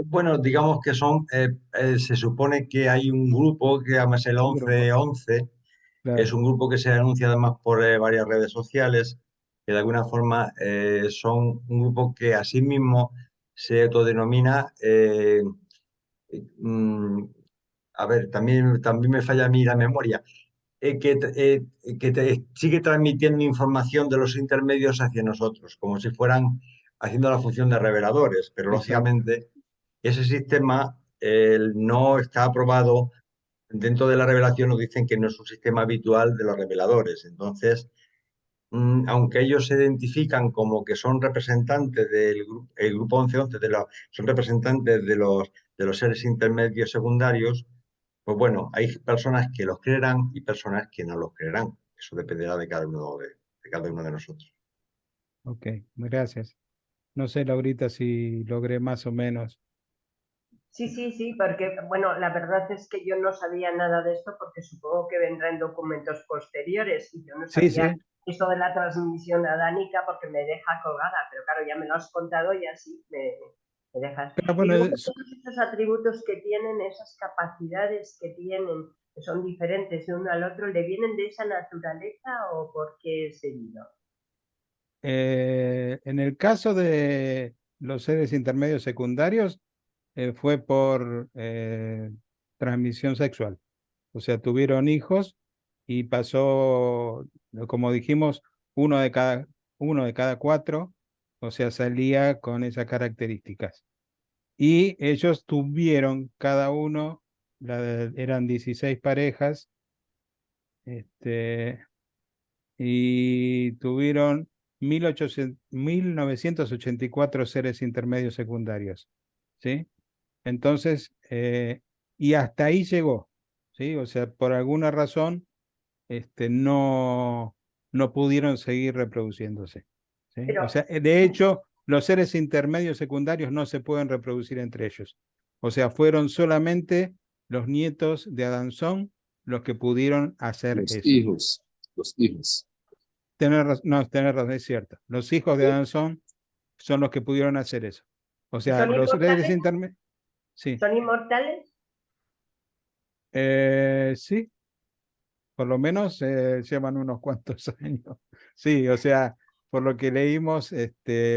Bueno, digamos que se supone que hay un grupo que llama el Un grupo, 1111, que es claro. un grupo que se anuncia además por varias redes sociales, que de alguna forma son un grupo que a sí mismo se autodenomina, mm, a ver, también me falla a mí la memoria, sigue transmitiendo información de los intermedios hacia nosotros, como si fueran haciendo la función de reveladores, pero Exacto. lógicamente ese sistema no está aprobado dentro de la revelación, nos dicen que no es un sistema habitual de los reveladores. Entonces, aunque ellos se identifican como que son representantes el grupo 1111, son representantes de los seres intermedios secundarios, pues bueno, hay personas que los creerán y personas que no los creerán. Eso dependerá de cada uno de nosotros. Ok, gracias. No sé, Laurita, si logré más o menos. Sí, sí, sí, porque, bueno, la verdad es que yo no sabía nada de esto porque supongo que vendrá en documentos posteriores y yo no Sí, sabía sí. esto de la transmisión adánica porque me deja colgada, pero claro, ya me lo has contado y así me dejas. Pero Y bueno, luego todos esos atributos que tienen, esas capacidades que tienen, que son diferentes de uno al otro, ¿le vienen de esa naturaleza o por qué se vino? En el caso de los seres intermedios secundarios, fue por transmisión sexual. O sea, tuvieron hijos y pasó, como dijimos, uno de cada cuatro, o sea, salía con esas características. Y ellos tuvieron cada uno, eran 16 parejas, y tuvieron 1.984 seres intermedios secundarios, ¿sí? Entonces, y hasta ahí llegó, ¿sí? O sea, por alguna razón, no pudieron seguir reproduciéndose, ¿sí? Pero O sea, de hecho, los seres intermedios secundarios no se pueden reproducir entre ellos. O sea, fueron solamente los nietos de Adanzón los que pudieron hacer Los eso. hijos, los hijos. No, tener razón, es cierto. Los hijos de Adanzón son los que pudieron hacer eso. O ¿y sea, son los seres inmortales? intermedios, sí. ¿Son inmortales? Sí, por lo menos llevan unos cuantos años. Sí, o sea, por lo que leímos,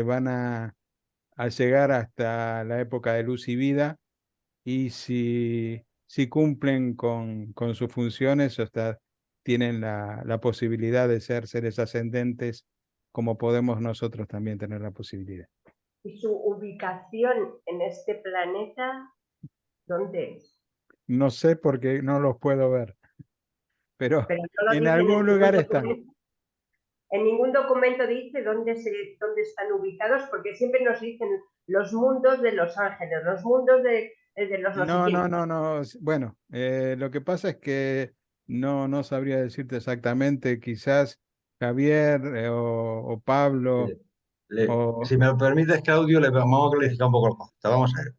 van a llegar hasta la época de luz y vida, y si cumplen con sus funciones, o sea, tienen la posibilidad de ser seres ascendentes, como podemos nosotros también tener la posibilidad. ¿Y su ubicación en este planeta dónde es? No sé porque no los puedo ver, pero Pero no lo en dicen algún lugar están. documento. En ningún documento dice dónde están ubicados, porque siempre nos dicen los mundos de los ángeles, los mundos de los no sé No, quién. no, no, no. Bueno, lo que pasa es que no sabría decirte exactamente. Quizás Javier o Pablo o... Si me lo permites, Claudio, le vamos a clarificar un poco el concepto. Vamos a ver.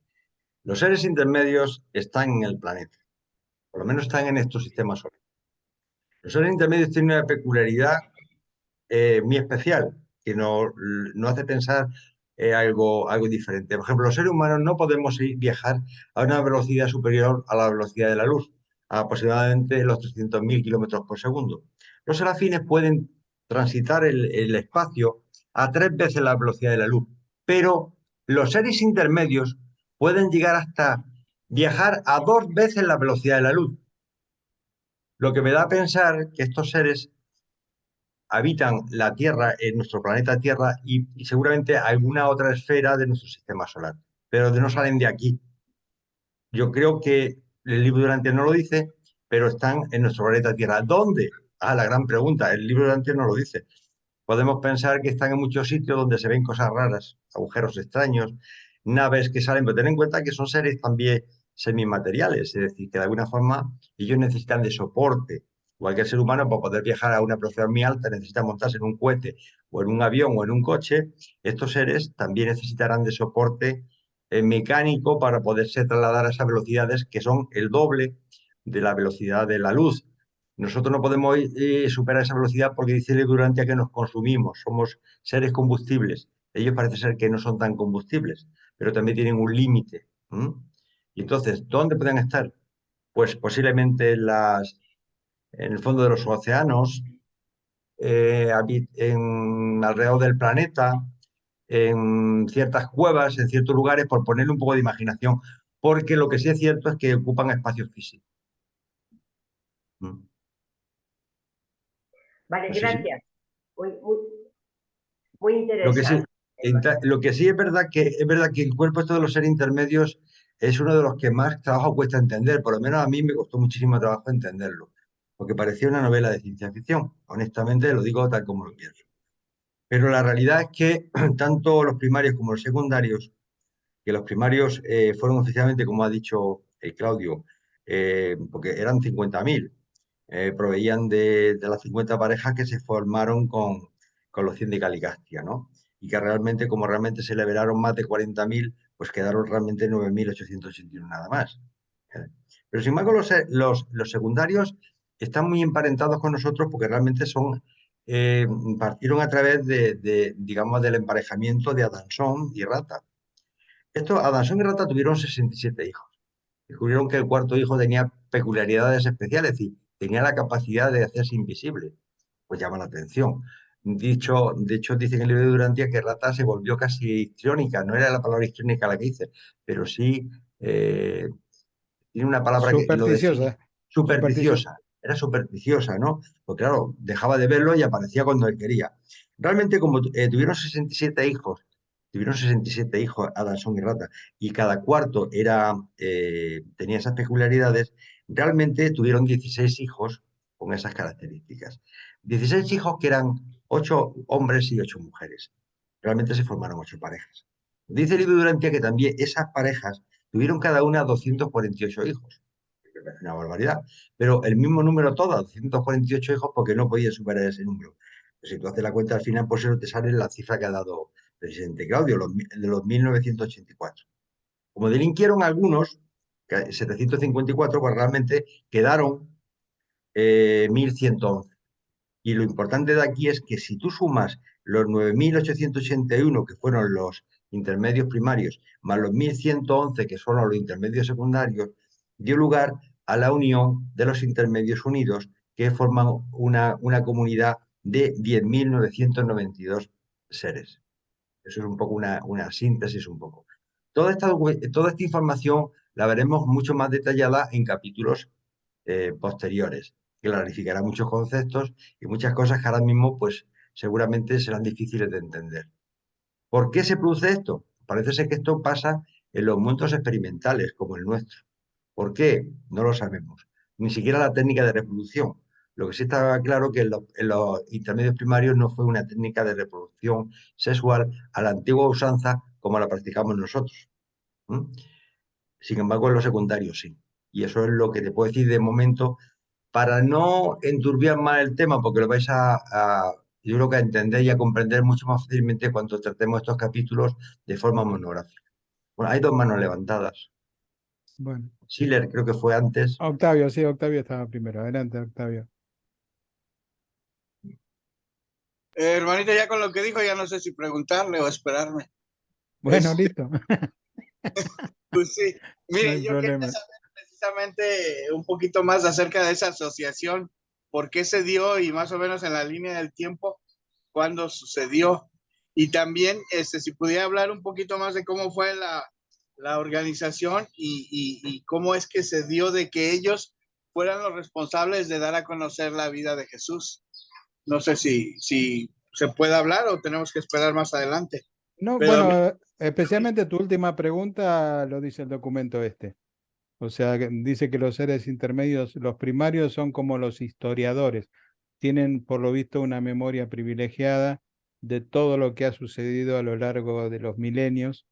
Los seres intermedios están en el planeta, por lo menos están en nuestro sistema solar. Los seres intermedios tienen una peculiaridad muy especial que nos hace pensar algo diferente. Por ejemplo, los seres humanos no podemos viajar a una velocidad superior a la velocidad de la luz, a aproximadamente los 300.000 kilómetros por segundo. Los serafines pueden transitar el espacio a 3 veces la velocidad de la luz, pero los seres intermedios pueden llegar hasta viajar a 2 veces la velocidad de la luz. Lo que me da a pensar que estos seres habitan la Tierra, en nuestro planeta Tierra, y seguramente alguna otra esfera de nuestro sistema solar, pero no salen de aquí. Yo creo que el libro de Urantia no lo dice, pero están en nuestro planeta Tierra. ¿Dónde? Ah, la gran pregunta. El libro de Urantia no lo dice. Podemos pensar que están en muchos sitios donde se ven cosas raras, agujeros extraños, naves que salen, pero ten en cuenta que son seres también semimateriales, es decir, que de alguna forma ellos necesitan de soporte. Cualquier ser humano, para poder viajar a una velocidad muy alta, necesita montarse en un cohete o en un avión o en un coche. Estos seres también necesitarán de soporte mecánico para poderse trasladar a esas velocidades que son el doble de la velocidad de la luz. Nosotros no podemos superar esa velocidad porque dice el Durantia que nos consumimos, somos seres combustibles. Ellos parece ser que no son tan combustibles, pero también tienen un límite. Y entonces, ¿dónde pueden estar? Pues posiblemente en el fondo de los océanos, alrededor del planeta, en ciertas cuevas, en ciertos lugares, por ponerle un poco de imaginación, porque lo que sí es cierto es que ocupan espacios físicos. Vale, No sé si... gracias. Muy Lo que sí, interesante. lo que sí es verdad que el cuerpo esto de los seres intermedios es uno de los que más trabajo cuesta entender, por lo menos a mí me costó muchísimo trabajo entenderlo, porque parecía una novela de ciencia ficción, honestamente lo digo tal como lo pienso. Pero la realidad es que tanto los primarios como los secundarios, que los primarios fueron oficialmente, como ha dicho Claudio, porque eran 50.000, proveían de las 50 parejas que se formaron con los 100 de Calicastia, ¿no? Y que realmente, como realmente se liberaron más de 40.000, pues quedaron realmente 9.881 nada más. Pero sin embargo, los secundarios están muy emparentados con nosotros porque realmente partieron a través digamos, del emparejamiento de Adansón y Rata. Adansón y Rata tuvieron 67 hijos. Descubrieron que el cuarto hijo tenía peculiaridades especiales, es decir, tenía la capacidad de hacerse invisible. Pues llama la atención. De hecho, dice en el libro de Durantia que Rata se volvió casi histriónica. No era la palabra histriónica la que dice, pero sí tiene una palabra que lo define. Supersticiosa. Supersticiosa. Era supersticiosa, ¿no? Porque claro, dejaba de verlo y aparecía cuando él quería. Realmente, como tuvieron 67 hijos, Adansón y Rata, y cada cuarto tenía esas peculiaridades, realmente tuvieron 16 hijos con esas características. 16 hijos que eran 8 hombres y 8 mujeres. Realmente se formaron 8 parejas. Dice el libro de Durantia que también esas parejas tuvieron cada una 248 hijos. Es una barbaridad. Pero el mismo número todas, 248 hijos, porque no podía superar ese número. Pues si tú haces la cuenta al final, pues eso te sale la cifra que ha dado el presidente Claudio, de los 1984. Como delinquieron algunos, 754, pues realmente quedaron 1111. Y lo importante de aquí es que si tú sumas los 9.881, que fueron los intermedios primarios, más los 1.111, que son los intermedios secundarios, dio lugar a la unión de los intermedios unidos que forman una comunidad de 10.992 seres. Eso es un poco una síntesis un poco. Toda esta información la veremos mucho más detallada en capítulos posteriores, que clarificará muchos conceptos y muchas cosas que ahora mismo pues seguramente serán difíciles de entender. ¿Por qué se produce esto? Parece ser que esto pasa en los mundos experimentales como el nuestro. ¿Por qué? No lo sabemos. Ni siquiera la técnica de reproducción. Lo que sí estaba claro que en los intermedios primarios no fue una técnica de reproducción sexual a la antigua usanza como la practicamos nosotros. Sin embargo, en los secundarios sí. Y eso es lo que te puedo decir de momento para no enturbiar más el tema, porque lo vais yo creo que a entender y a comprender mucho más fácilmente cuando tratemos estos capítulos de forma monográfica. Bueno, hay dos manos levantadas. Bueno, Schiller creo que fue antes. Octavio, sí, Octavio estaba primero. Adelante, Octavio. Hermanito, ya con lo que dijo, ya no sé si preguntarle o esperarme. Bueno, listo. Pues sí, No mire, hay yo quería problema. saber precisamente un poquito más acerca de esa asociación, por qué se dio y más o menos en la línea del tiempo, cuándo sucedió. Y también, si pudiera hablar un poquito más de cómo fue la organización y cómo es que se dio de que ellos fueran los responsables de dar a conocer la vida de Jesús. No sé si se puede hablar o tenemos que esperar más adelante. No, Pero bueno, especialmente tu última pregunta lo dice el documento este. O sea, que dice que los seres intermedios, los primarios, son como los historiadores. Tienen, por lo visto, una memoria privilegiada de todo lo que ha sucedido a lo largo de los milenios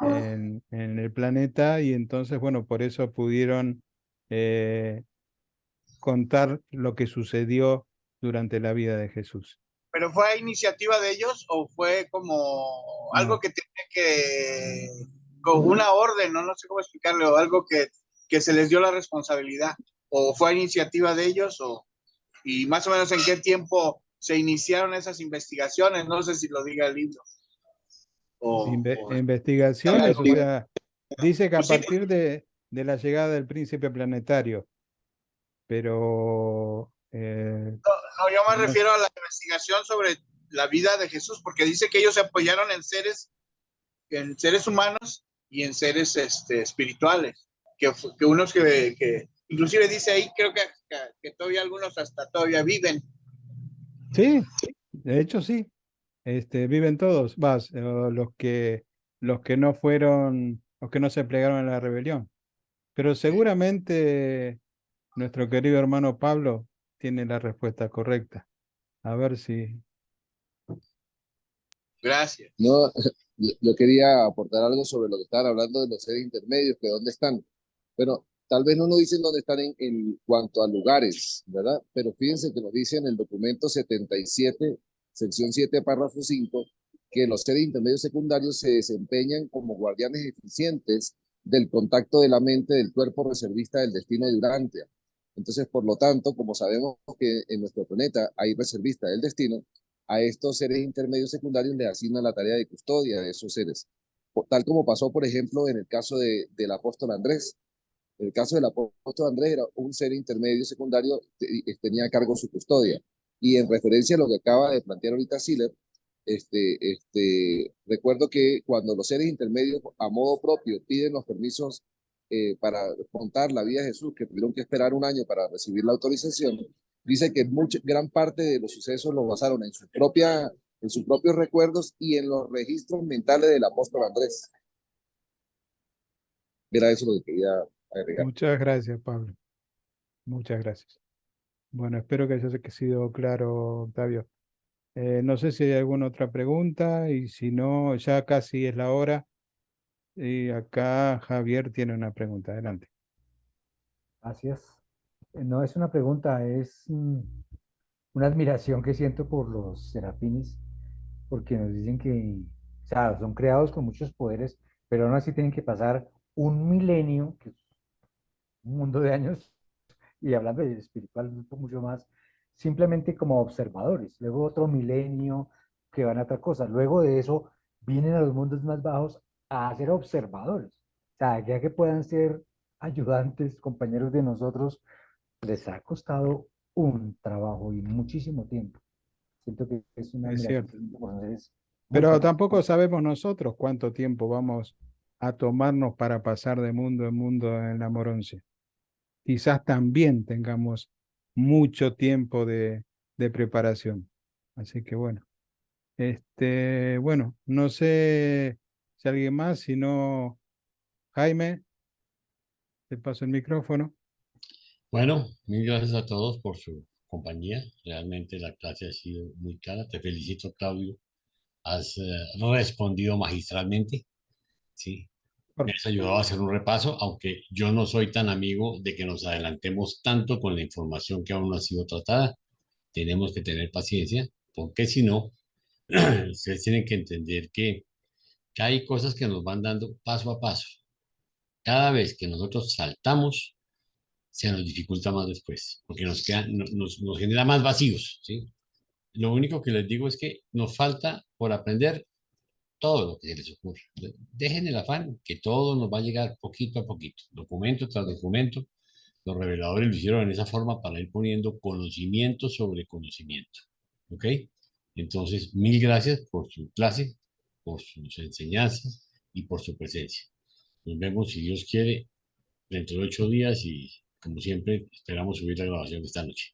en el planeta y entonces, bueno, por eso pudieron contar lo que sucedió durante la vida de Jesús. ¿Pero fue a iniciativa de ellos o fue como algo No. que tenía que, con una orden, no sé cómo explicarlo, o algo que se les dio la responsabilidad? ¿O fue a iniciativa de ellos? Y más o menos en qué tiempo se iniciaron esas investigaciones? No sé si lo diga el libro. Investigaciones, o sea, dice que a Pues sí, partir de la llegada del príncipe planetario, pero no, yo me no, refiero a la investigación sobre la vida de Jesús, porque dice que ellos se apoyaron en seres humanos y en seres espirituales, que unos que inclusive dice ahí, creo que todavía algunos hasta todavía viven. sí, de hecho sí, viven todos, los que no fueron, los que no se plegaron a la rebelión, pero seguramente nuestro querido hermano Pablo tiene la respuesta correcta. A ver si... Gracias. No, yo quería aportar algo sobre lo que estaban hablando de los seres intermedios, que dónde están. Pero tal vez no nos dicen dónde están en cuanto a lugares, ¿verdad? Pero fíjense que nos dice en el documento 77, sección 7, párrafo 5, que los seres intermedios secundarios se desempeñan como guardianes eficientes del contacto de la mente del cuerpo reservista del destino de Urantia. Entonces, por lo tanto, como sabemos que en nuestro planeta hay reservistas del destino, a estos seres intermedios secundarios les asignan la tarea de custodia de esos seres. Tal como pasó, por ejemplo, en el caso del apóstol Andrés. En el caso del apóstol Andrés era un ser intermedio secundario, tenía a cargo su custodia. Y en referencia a lo que acaba de plantear ahorita Schiller, recuerdo que cuando los seres intermedios a modo propio piden los permisos para contar la vida de Jesús, que tuvieron que esperar un año para recibir la autorización, dice que gran parte de los sucesos lo basaron en sus propios recuerdos y en los registros mentales del apóstol Andrés. Era eso lo que quería agregar. Muchas gracias, Pablo. Muchas gracias. Bueno, espero que haya sido claro, Octavio. No sé si hay alguna otra pregunta y si no, ya casi es la hora. Y acá Javier tiene una pregunta. Adelante. Gracias. No es una pregunta, es una admiración que siento por los serafines, porque nos dicen que, o sea, son creados con muchos poderes, pero aún así tienen que pasar un milenio, que es un mundo de años, y hablando de espiritual mucho más, simplemente como observadores. Luego otro milenio que van a otra cosa. Luego de eso vienen a los mundos más bajos a ser observadores. O sea, ya que puedan ser ayudantes, compañeros de nosotros, les ha costado un trabajo y muchísimo tiempo. Siento que es una Es admiración cierto. por ustedes muy Pero capaz. tampoco sabemos nosotros cuánto tiempo vamos a tomarnos para pasar de mundo en mundo en la Moronce. Quizás también tengamos mucho tiempo de preparación. Así que bueno. Bueno, no sé si alguien más, si no, Jaime, te paso el micrófono. Bueno, mil gracias a todos por su compañía. Realmente la clase ha sido muy clara. Te felicito, Claudio. Has respondido magistralmente. Sí, me has ayudado a hacer un repaso, aunque yo no soy tan amigo de que nos adelantemos tanto con la información que aún no ha sido tratada. Tenemos que tener paciencia, porque si no, ustedes tienen que entender que hay cosas que nos van dando paso a paso. Cada vez que nosotros saltamos, se nos dificulta más después, porque nos genera más vacíos, ¿sí? Lo único que les digo es que nos falta por aprender todo lo que se les ocurre. Dejen el afán, que todo nos va a llegar poquito a poquito, documento tras documento. Los reveladores lo hicieron en esa forma para ir poniendo conocimiento sobre conocimiento. ¿Ok? Entonces, mil gracias por su clase, por sus enseñanzas y por su presencia. Nos vemos, si Dios quiere, dentro de 8 días y, como siempre, esperamos subir la grabación de esta noche.